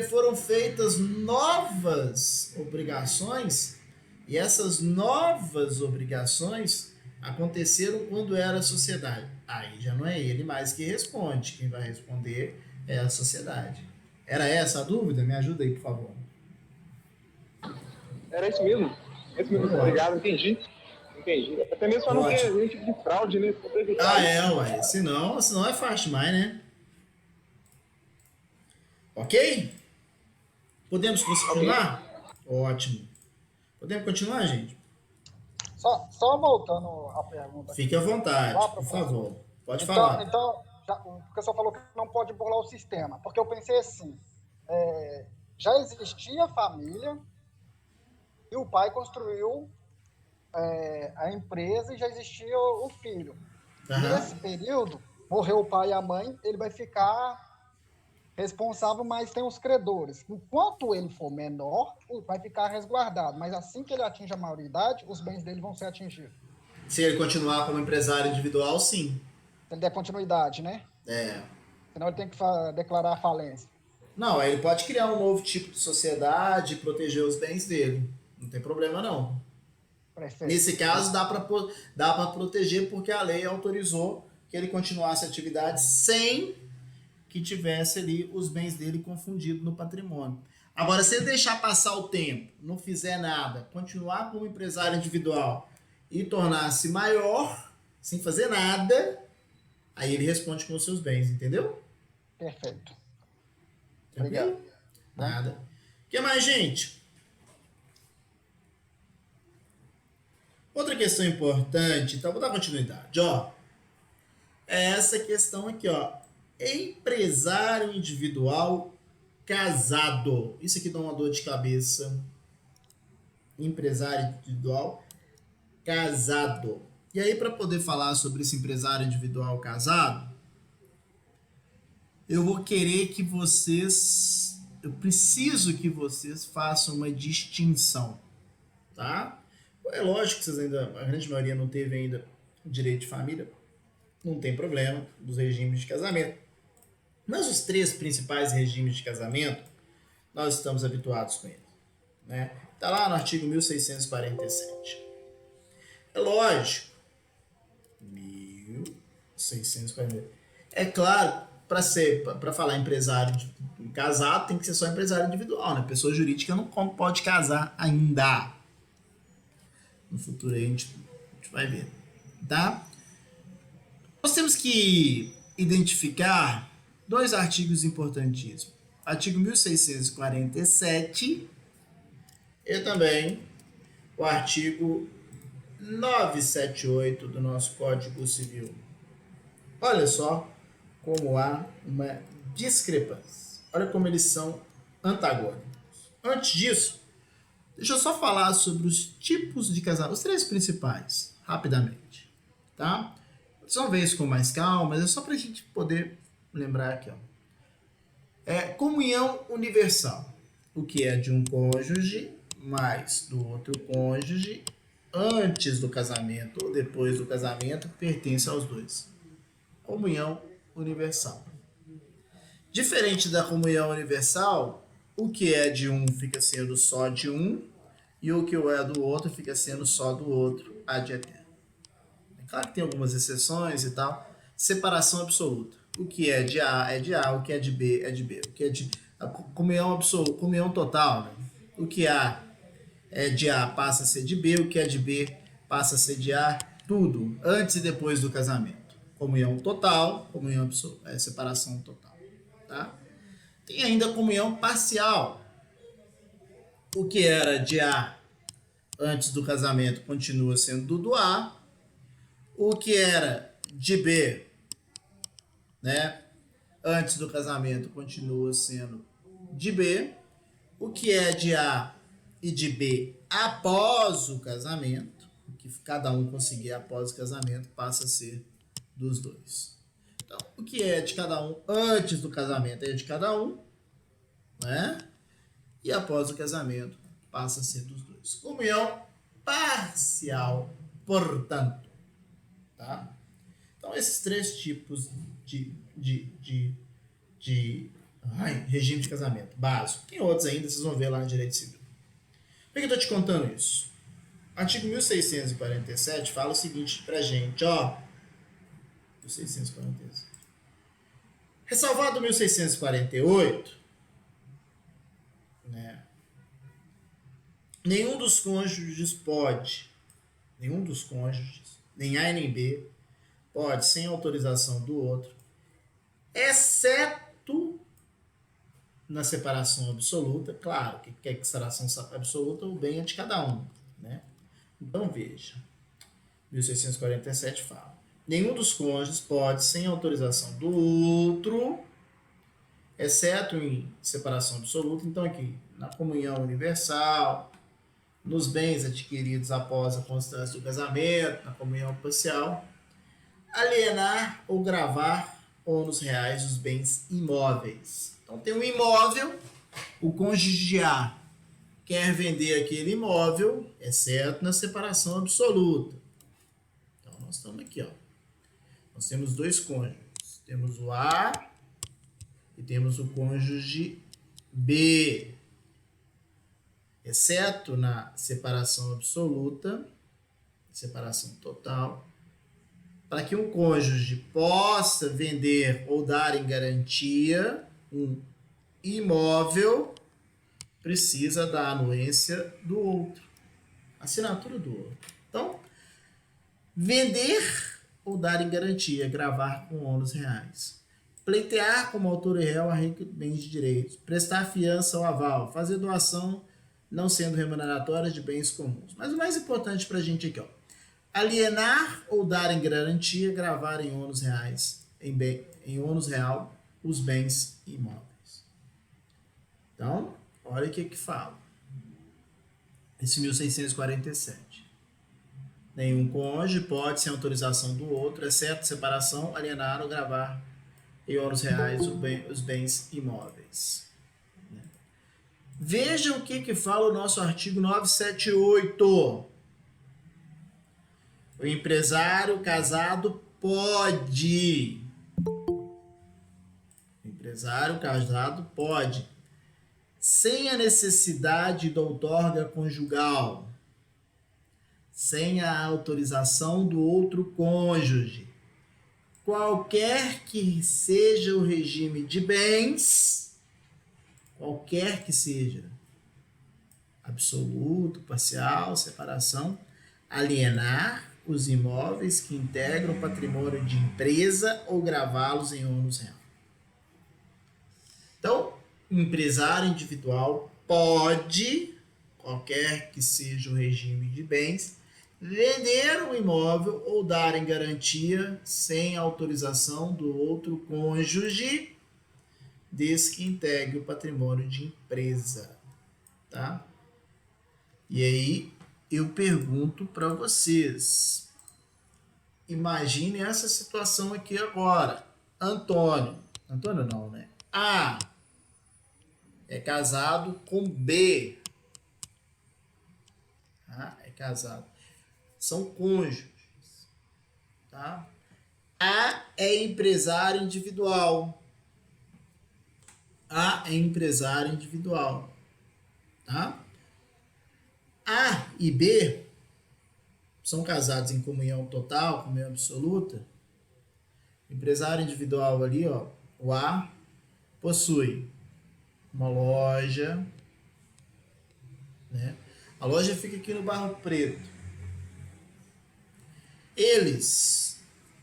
Foram feitas novas obrigações, E essas novas obrigações aconteceram quando era a sociedade. Aí já não é ele mais que responde. Quem vai responder é a sociedade. Era essa a dúvida? Me ajuda aí, por favor. Era isso mesmo. Esse mesmo. Obrigado, entendi. Até mesmo para não ter nenhum tipo de fraude, né? Ué. Senão é fácil demais, né? Ok? Podemos continuar? Okay. Ótimo. Podemos continuar, gente? Só voltando à pergunta. Fique à vontade, por favor. Pode falar. Então, porque o senhor falou que não pode burlar o sistema. Porque eu pensei assim, já existia família e o pai construiu a empresa e já existia o filho. Nesse período, morreu o pai e a mãe, ele vai ficar responsável, mas tem os credores. Enquanto ele for menor, vai ficar resguardado. Mas assim que ele atinge a maioridade, os bens dele vão ser atingidos. Se ele continuar como empresário individual, sim. Se ele der continuidade, né? Senão ele tem que declarar a falência. Não, aí ele pode criar um novo tipo de sociedade e proteger os bens dele. Não tem problema, não. Perfeito. Nesse caso, dá para proteger porque a lei autorizou que ele continuasse a atividade sem que tivesse ali os bens dele confundidos no patrimônio. Agora, se ele deixar passar o tempo, não fizer nada, continuar como empresário individual e tornar-se maior, sem fazer nada, aí ele responde com os seus bens, entendeu? Perfeito. Tranquilo? Obrigado. Nada. O que mais, gente? Outra questão importante, então vou dar continuidade, ó. É essa questão aqui, ó. Empresário individual casado. Isso aqui dá uma dor de cabeça. Empresário individual casado. E aí, para poder falar sobre esse empresário individual casado, eu vou querer que vocês... Eu preciso que vocês façam uma distinção, tá? É lógico que vocês ainda... A grande maioria não teve ainda direito de família. Não tem problema dos regimes de casamento. Mas os 3 principais regimes de casamento, nós estamos habituados com eles. Né? Está lá no artigo 1647. É lógico. 1647. É claro, para falar empresário casado, tem que ser só empresário individual. Né? Pessoa jurídica não pode casar ainda. No futuro aí a gente vai ver. Tá? Nós temos que identificar 2 artigos importantíssimos. Artigo 1647 e também o artigo 978 do nosso Código Civil. Olha só como há uma discrepância. Olha como eles são antagônicos. Antes disso, deixa eu só falar sobre os tipos de casamento, os 3 principais, rapidamente. Tá? Vocês vão ver isso com mais calma, mas é só para a gente poder lembrar aqui. Ó. Comunhão universal. O que é de um cônjuge mais do outro cônjuge antes do casamento ou depois do casamento pertence aos 2. Comunhão universal. Diferente da comunhão universal, o que é de um fica sendo só de um e o que é do outro fica sendo só do outro ad eterno. É claro que tem algumas exceções e tal. Separação absoluta. O que é de A é de A, o que é de B é de B. O que é de a comunhão absoluta, comunhão total. Né? O que é de A passa a ser de B, o que é de B passa a ser de A, tudo antes e depois do casamento. Comunhão total, comunhão absoluta, separação total. Tá? Tem ainda a comunhão parcial. O que era de A antes do casamento continua sendo do A. O que era de B, né, antes do casamento continua sendo de B. O que é de A e de B após o casamento, o que cada um conseguir após o casamento, passa a ser dos 2. Então, o que é de cada um antes do casamento é de cada um, né? E após o casamento passa a ser dos 2. Comunhão parcial, portanto. Tá? Então, esses 3 tipos de regime de casamento básico. Tem outros ainda, vocês vão ver lá no Direito Civil. Por que eu estou te contando isso? Artigo 1647 fala o seguinte pra gente, ó. 1647. Ressalvado 1648, né? Nenhum dos cônjuges, nem A e nem B, pode, sem autorização do outro, exceto na separação absoluta, claro, que é separação absoluta, o bem é de cada um, né? Então, veja, 1647 fala, nenhum dos cônjuges pode, sem autorização do outro, exceto em separação absoluta, então aqui, na comunhão universal, nos bens adquiridos após a constância do casamento, na comunhão parcial, alienar ou gravar ônus reais dos bens imóveis. Então tem um imóvel, o cônjuge de A quer vender aquele imóvel, exceto na separação absoluta. Então nós estamos aqui, ó. Nós temos dois cônjuges. Temos o A e temos o cônjuge B. Exceto na separação absoluta, separação total, para que um cônjuge possa vender ou dar em garantia um imóvel, precisa da anuência do outro, assinatura do outro. Então, vender ou dar em garantia, gravar com ônus reais. Pleitear como autor e réu a bens de direitos. Prestar fiança ou aval. Fazer doação não sendo remuneratórias de bens comuns. Mas o mais importante para a gente aqui, ó. Alienar ou dar em garantia, gravar em ônus reais, em ônus real, os bens imóveis. Então, olha o que fala. Esse 1647. Nenhum cônjuge pode, sem autorização do outro, exceto separação, alienar ou gravar em ônus reais os bens imóveis. Vejam o que fala o nosso artigo 978. O empresário casado pode. Sem a necessidade da outorga conjugal, sem a autorização do outro cônjuge, qualquer que seja o regime de bens, qualquer que seja, absoluto, parcial, separação, alienar os imóveis que integram o patrimônio de empresa ou gravá-los em ônus real. Então, o empresário individual pode, qualquer que seja o regime de bens, vender um imóvel ou dar em garantia sem autorização do outro cônjuge, desde que integre o patrimônio de empresa, tá? E aí eu pergunto para vocês, imagine essa situação aqui agora. Antônio não, né? A é casado com B, tá? É casado, são cônjuges, tá? A é empresário individual. A é empresário individual, tá? A e B são casados em comunhão total, comunhão absoluta. Empresário individual ali, ó, o A possui uma loja, né? A loja fica aqui no Barro Preto.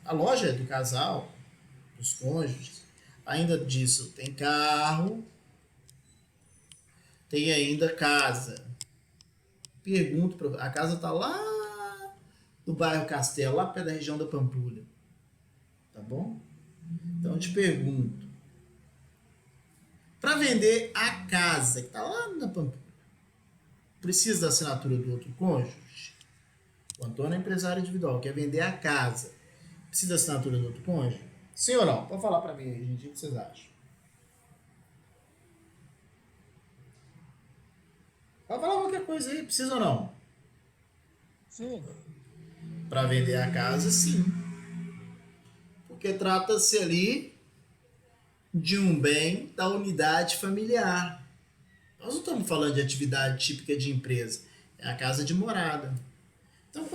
A loja é do casal, dos cônjuges. Ainda disso, tem carro, tem ainda casa. Pergunto, a casa está lá no bairro Castelo, lá perto da região da Pampulha. Tá bom? Então eu te pergunto, para vender a casa que está lá na Pampulha, precisa da assinatura do outro cônjuge? O Antônio é empresário individual, quer vender a casa, precisa da assinatura do outro cônjuge? Sim ou não? Pode falar para mim aí, gente, o que vocês acham? Pode falar qualquer coisa aí, precisa ou não? Sim. Para vender a casa, sim. Porque trata-se ali de um bem da unidade familiar. Nós não estamos falando de atividade típica de empresa. É a casa de morada.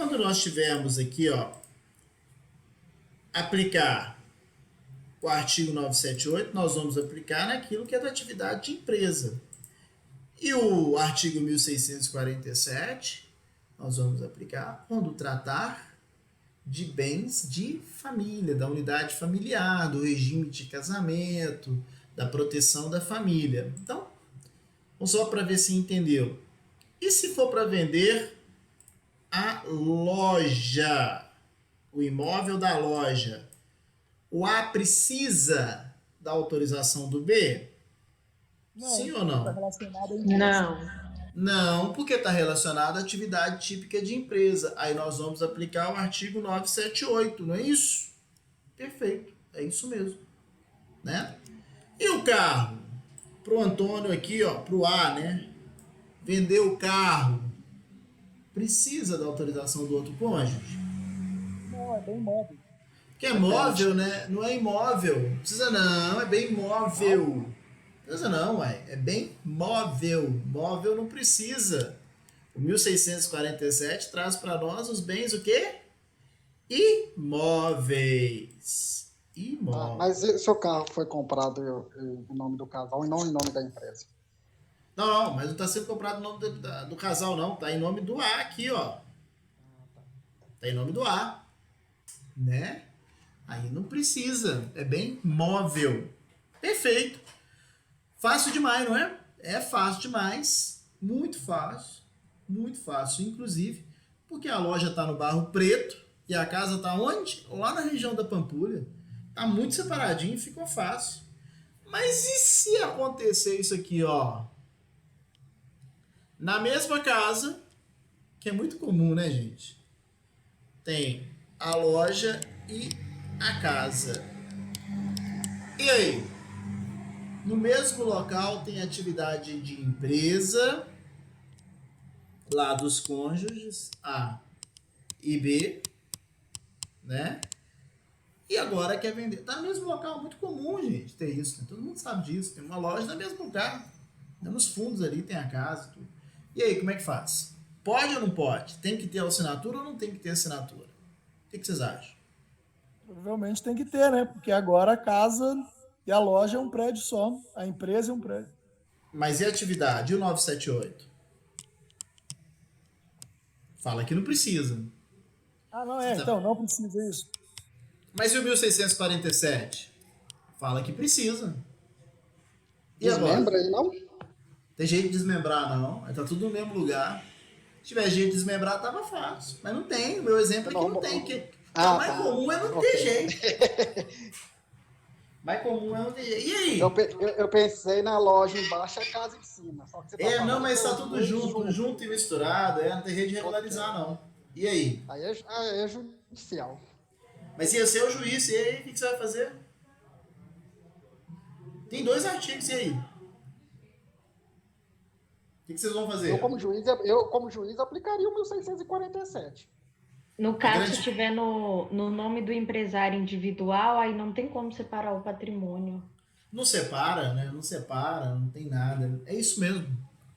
quando nós tivermos aqui, ó, aplicar o artigo 978, nós vamos aplicar naquilo que é da atividade de empresa. E o artigo 1647, nós vamos aplicar quando tratar de bens de família, da unidade familiar, do regime de casamento, da proteção da família. Então, só para ver se entendeu. E se for para vender a loja, o imóvel da loja, o A precisa da autorização do B? Não, Sim ou tá não? relacionado à empresa. Não. Não, porque está relacionado à atividade típica de empresa. Aí nós vamos aplicar o artigo 978, não é isso? Perfeito, é isso mesmo. Né? E o carro? Pro Antônio aqui, ó, pro A, né? Vender o carro. Precisa da autorização do outro cônjuge? Não, é bem móvel. Que é móvel, né? Não é imóvel. Precisa não, é bem móvel. Precisa não, ué. É bem móvel. Móvel não precisa. O 1647 traz para nós os bens o quê? Imóveis. Imóveis. Mas e se o carro foi comprado em nome do casal e não em nome da empresa? Não, mas não está sendo comprado em nome do casal, não. Está em nome do A aqui, ó. Está em nome do A. Né? Aí não precisa. É bem móvel. Perfeito. Fácil demais, não é? É fácil demais. Muito fácil. Muito fácil, inclusive, porque a loja está no Barro Preto e a casa está onde? Lá na região da Pampulha. Tá muito separadinho, ficou fácil. Mas e se acontecer isso aqui, ó? Na mesma casa, que é muito comum, né, gente? Tem a loja e a casa. E aí? No mesmo local tem atividade de empresa, lá dos cônjuges, A e B, né? E agora quer vender. Tá no mesmo local, muito comum, gente, ter isso. Né? Todo mundo sabe disso. Tem uma loja no mesmo lugar. Nos fundos ali tem a casa. Tudo. E aí, como é que faz? Pode ou não pode? Tem que ter assinatura ou não tem que ter assinatura? O que vocês acham? Provavelmente tem que ter, né? Porque agora a casa e a loja é um prédio só. A empresa é um prédio. Mas e a atividade? E o 978? Fala que não precisa. Ah, não é. Então, não precisa isso. Mas e o 1647? Fala que precisa. E agora? Desmembra aí, não? Tem jeito de desmembrar, não. Tá tudo no mesmo lugar. Se tiver jeito de desmembrar, tava fácil. Mas não tem. O meu exemplo é que não tem. Que o mais comum é não ter jeito. Mais comum é não ter jeito. E aí? Eu pensei na loja embaixo e a casa em cima. Só que você tá Não, mas tá falando tudo junto e misturado. Não tem jeito de regularizar, não. E aí? Aí é judicial. Mas ia ser o juiz. E aí, o que você vai fazer? Tem 2 artigos. E aí? O que vocês vão fazer? Eu, como juiz, aplicaria o 1647. No caso, se tiver no nome do empresário individual, aí não tem como separar o patrimônio. Não separa, né? Não separa, não tem nada. É isso mesmo,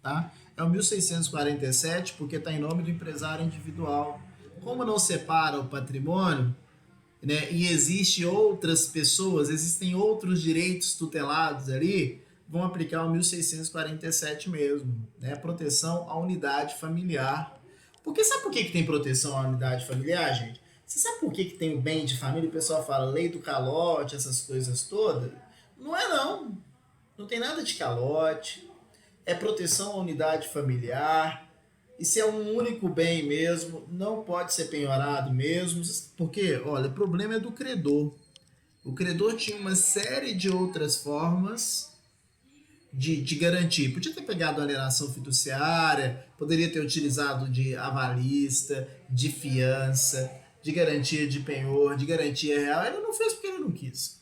tá? É o 1647 porque está em nome do empresário individual. Como não separa o patrimônio, né? E existe outras pessoas, existem outros direitos tutelados ali, vão aplicar o 1647 mesmo, né? Proteção à unidade familiar. Porque sabe por que tem proteção à unidade familiar, gente? Você sabe por que tem o bem de família? O pessoal fala lei do calote, essas coisas todas. Não é não. Não tem nada de calote. É proteção à unidade familiar. Isso é um único bem mesmo. Não pode ser penhorado mesmo. Porque, olha, o problema é do credor. O credor tinha uma série de outras formas de garantir. Podia ter pegado a alienação fiduciária, poderia ter utilizado de avalista, de fiança, de garantia de penhor, de garantia real. Ele não fez porque ele não quis.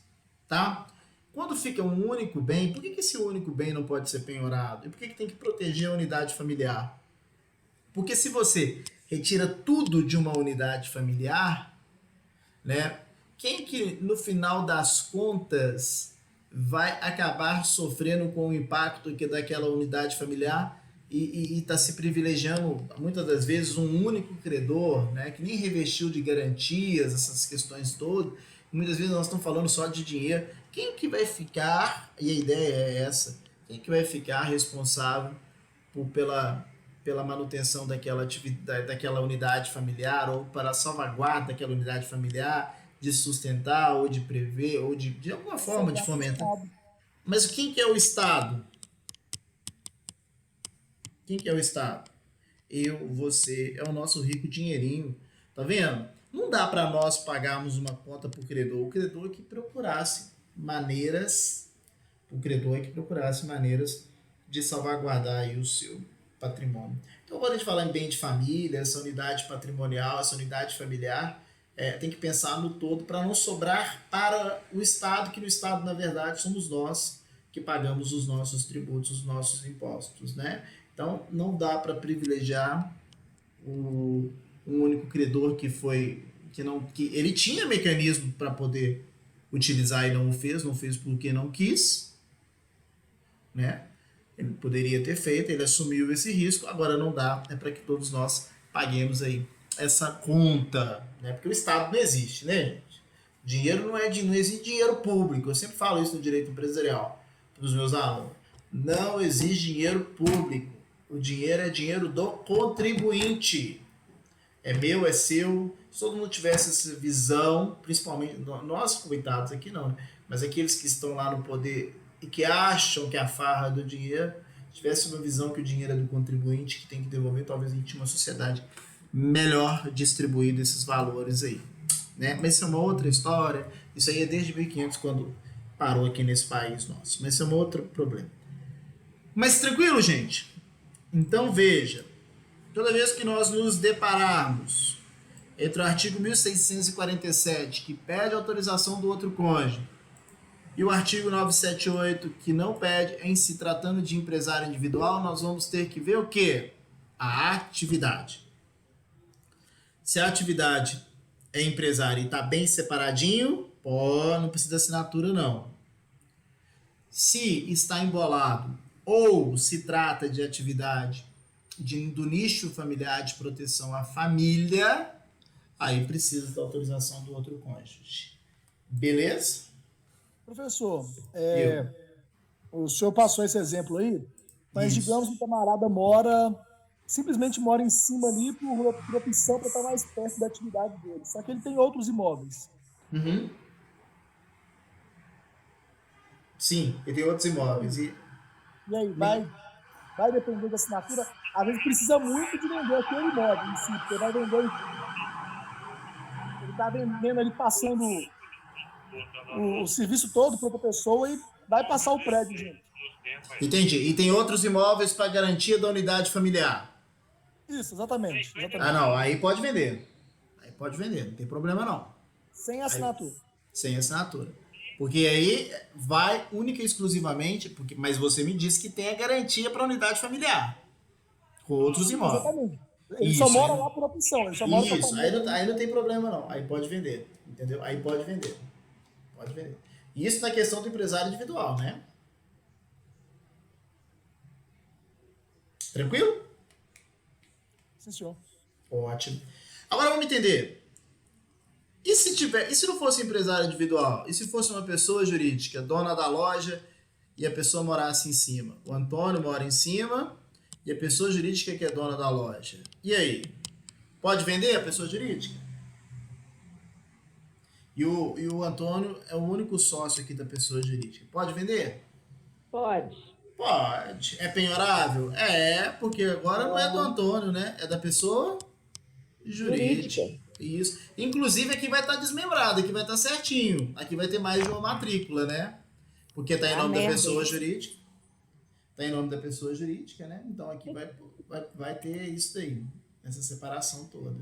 Tá? Quando fica um único bem, por que esse único bem não pode ser penhorado? E por que tem que proteger a unidade familiar? Porque se você retira tudo de uma unidade familiar, né, quem que no final das contas vai acabar sofrendo com o impacto que daquela unidade familiar? e está se privilegiando, muitas das vezes, um único credor, né, que nem revestiu de garantias essas questões todas. Muitas vezes nós estamos falando só de dinheiro. Quem que vai ficar, e a ideia é essa, quem que vai ficar responsável pela manutenção daquela atividade, daquela unidade familiar, ou para a salvaguarda daquela unidade familiar, de sustentar, ou de prever, ou de alguma forma de fomentar? Mas quem que é o Estado? Quem que é o Estado? Eu, você, é o nosso rico dinheirinho. Tá vendo? Não dá para nós pagarmos uma conta para o credor. O credor é que procurasse maneiras, de salvaguardar aí o seu patrimônio. Então, quando a gente fala em bem de família, essa unidade patrimonial, essa unidade familiar, tem que pensar no todo para não sobrar para o Estado, que no Estado, na verdade, somos nós que pagamos os nossos tributos, os nossos impostos, né? Então, não dá para privilegiar um único credor que ele tinha mecanismo para poder utilizar e não fez porque não quis, né? Ele poderia ter feito, ele assumiu esse risco, agora não dá, é para que todos nós paguemos aí essa conta, né? Porque o Estado não existe, né, gente? Dinheiro não existe dinheiro público, eu sempre falo isso no direito empresarial para os meus alunos. Não existe dinheiro público. O dinheiro é dinheiro do contribuinte. É meu, é seu. Se todo mundo tivesse essa visão, principalmente nós, coitados aqui não, né? Mas aqueles que estão lá no poder e que acham que a farra do dinheiro, tivesse uma visão que o dinheiro é do contribuinte, que tem que devolver, talvez a gente tinha uma sociedade melhor distribuída esses valores aí, né? Mas isso é uma outra história. Isso aí é desde 1500, quando parou aqui nesse país nosso. Mas isso é um outro problema. Mas tranquilo, gente? Então veja, toda vez que nós nos depararmos entre o artigo 1647, que pede autorização do outro cônjuge, e o artigo 978, que não pede, em se tratando de empresário individual, nós vamos ter que ver o quê? A atividade. Se a atividade é empresário e está bem separadinho, não precisa de assinatura não. Se está embolado ou se trata de atividade do nicho familiar de proteção à família, aí precisa da autorização do outro cônjuge. Beleza? Professor, o senhor passou esse exemplo aí, mas digamos que o camarada simplesmente mora em cima ali por opção para estar mais perto da atividade dele. Só que ele tem outros imóveis. Uhum. Sim, ele tem outros imóveis. E aí, vai depender da assinatura? Às vezes precisa muito de vender aquele imóvel em si, porque vai vender. Ele está vendendo ali, passando o serviço todo para outra pessoa e vai passar o prédio, gente. Entendi. E tem outros imóveis para garantia da unidade familiar. Isso, exatamente. Ah, não. Aí pode vender. Não tem problema, não. Sem assinatura. Sem assinatura. Porque aí vai única e exclusivamente, mas você me disse que tem a garantia para a unidade familiar. Com outros imóveis. Exatamente. Ele só mora lá por opção. Ele só mora isso, aí não tem problema, não. Aí pode vender. Entendeu? Aí pode vender. Isso na questão do empresário individual, né? Tranquilo? Sim, senhor. Ótimo. Agora vamos entender. E se não fosse empresário individual? E se fosse uma pessoa jurídica, dona da loja, e a pessoa morasse em cima? O Antônio mora em cima e a pessoa jurídica que é dona da loja. E aí? Pode vender a pessoa jurídica? E o Antônio é o único sócio aqui da pessoa jurídica. Pode vender? Pode. Pode. É penhorável? Porque agora não é do Antônio, né? É da pessoa jurídica. Isso. Inclusive aqui vai estar desmembrado, aqui vai estar certinho. Aqui vai ter mais de uma matrícula, né? Porque está em nome da pessoa jurídica. Está em nome da pessoa jurídica, né? Então aqui vai ter isso daí. Essa separação toda.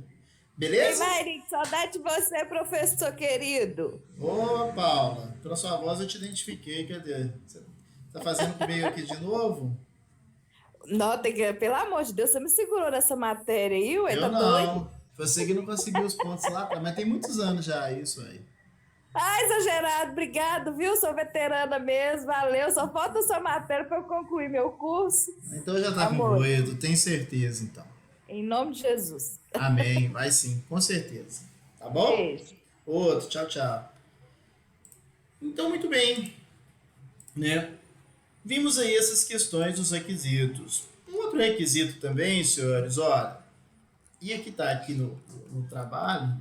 Beleza? Ei, Mairinho, saudade de você, professor querido. Ô, Paula, pela sua voz eu te identifiquei. Cadê? Você tá fazendo comigo aqui de novo? Não, pelo amor de Deus, você me segurou nessa matéria aí, ué? Eu tá não. doido? Você que não conseguiu os pontos lá, mas tem muitos anos já isso aí. Ah, exagerado, obrigado, viu? Sou veterana mesmo, valeu. Só falta a sua matéria para eu concluir meu curso. Então já tá Amor. concluído, tem certeza então. Em nome de Jesus. Amém, vai sim, com certeza. Tá bom? Beijo. Outro, tchau, tchau. Então, muito bem, né? Vimos aí essas questões dos requisitos. Um outro requisito também, senhores, olha, e aqui tá aqui no trabalho,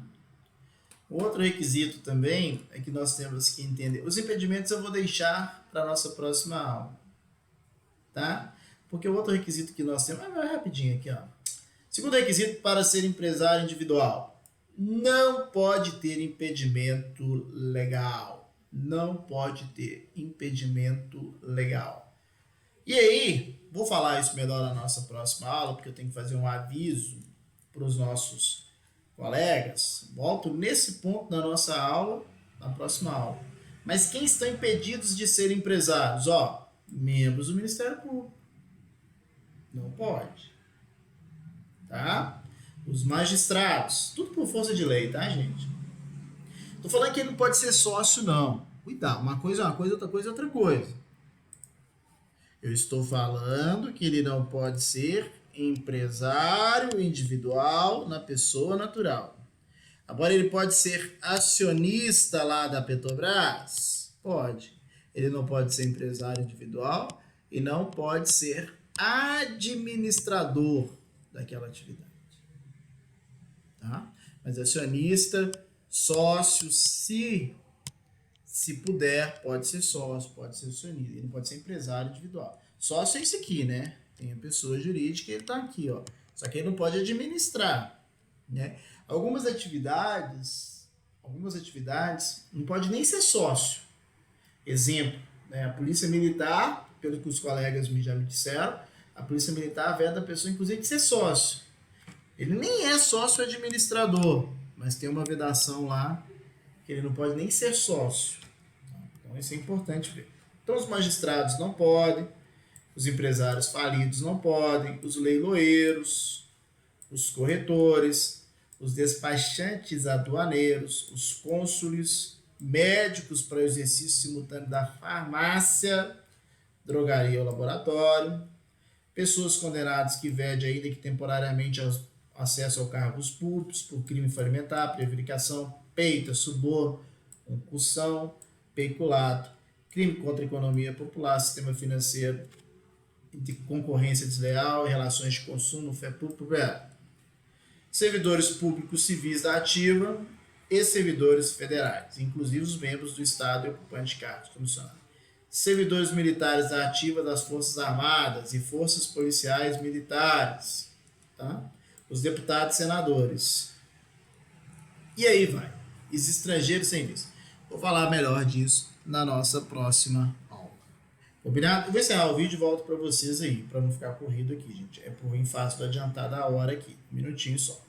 outro requisito também é que nós temos que entender. Os impedimentos eu vou deixar para a nossa próxima aula, tá? Porque o outro requisito que nós temos... Vai rapidinho aqui, ó. Segundo requisito para ser empresário individual. Não pode ter impedimento legal. Não pode ter impedimento legal. E aí, vou falar isso melhor na nossa próxima aula, porque eu tenho que fazer um aviso para os nossos colegas. Volto nesse ponto na nossa aula, na próxima aula. Mas quem estão impedidos de ser empresários? Ó, membros do Ministério Público. Não pode. Tá? Os magistrados. Tudo por força de lei, tá, gente? Tô falando que ele não pode ser sócio, não. Cuidado, uma coisa é uma coisa, outra coisa é outra coisa. Eu estou falando que ele não pode ser empresário individual na pessoa natural. Agora, ele pode ser acionista lá da Petrobras? Pode. Ele não pode ser empresário individual e não pode ser administrador daquela atividade. Tá? Mas acionista, sócio, se puder, pode ser sócio, pode ser acionista. Ele não pode ser empresário individual. Sócio é isso aqui, né? Tem a pessoa jurídica e ele está aqui, ó. Só que ele não pode administrar, né? Algumas atividades não pode nem ser sócio. Exemplo, né? A Polícia Militar, pelo que os colegas já me disseram, a Polícia Militar veda a pessoa, inclusive, de ser sócio. Ele nem é sócio administrador, mas tem uma vedação lá que ele não pode nem ser sócio. Então, isso é importante ver. Então, os magistrados não podem, os empresários falidos não podem, os leiloeiros, os corretores, os despachantes aduaneiros, os cônsules, médicos para o exercício simultâneo da farmácia, drogaria ou laboratório, pessoas condenadas que vedem ainda que temporariamente acesso a cargos públicos por crime falimentar, prevaricação, peita, suborno, concussão, peculato, crime contra a economia popular, sistema financeiro, de concorrência desleal e relações de consumo, fé pública, servidores públicos civis da ativa e servidores federais, inclusive os membros do Estado e ocupantes de cargos comissionados. Servidores militares da ativa das Forças Armadas e Forças Policiais Militares, tá? Os deputados e senadores. E aí vai. Os estrangeiros sem visto. Vou falar melhor disso na nossa próxima aula. Combinado? Eu vou encerrar o vídeo e volto para vocês aí, para não ficar corrido aqui, gente. É por fácil do adiantar da hora aqui. Um minutinho só.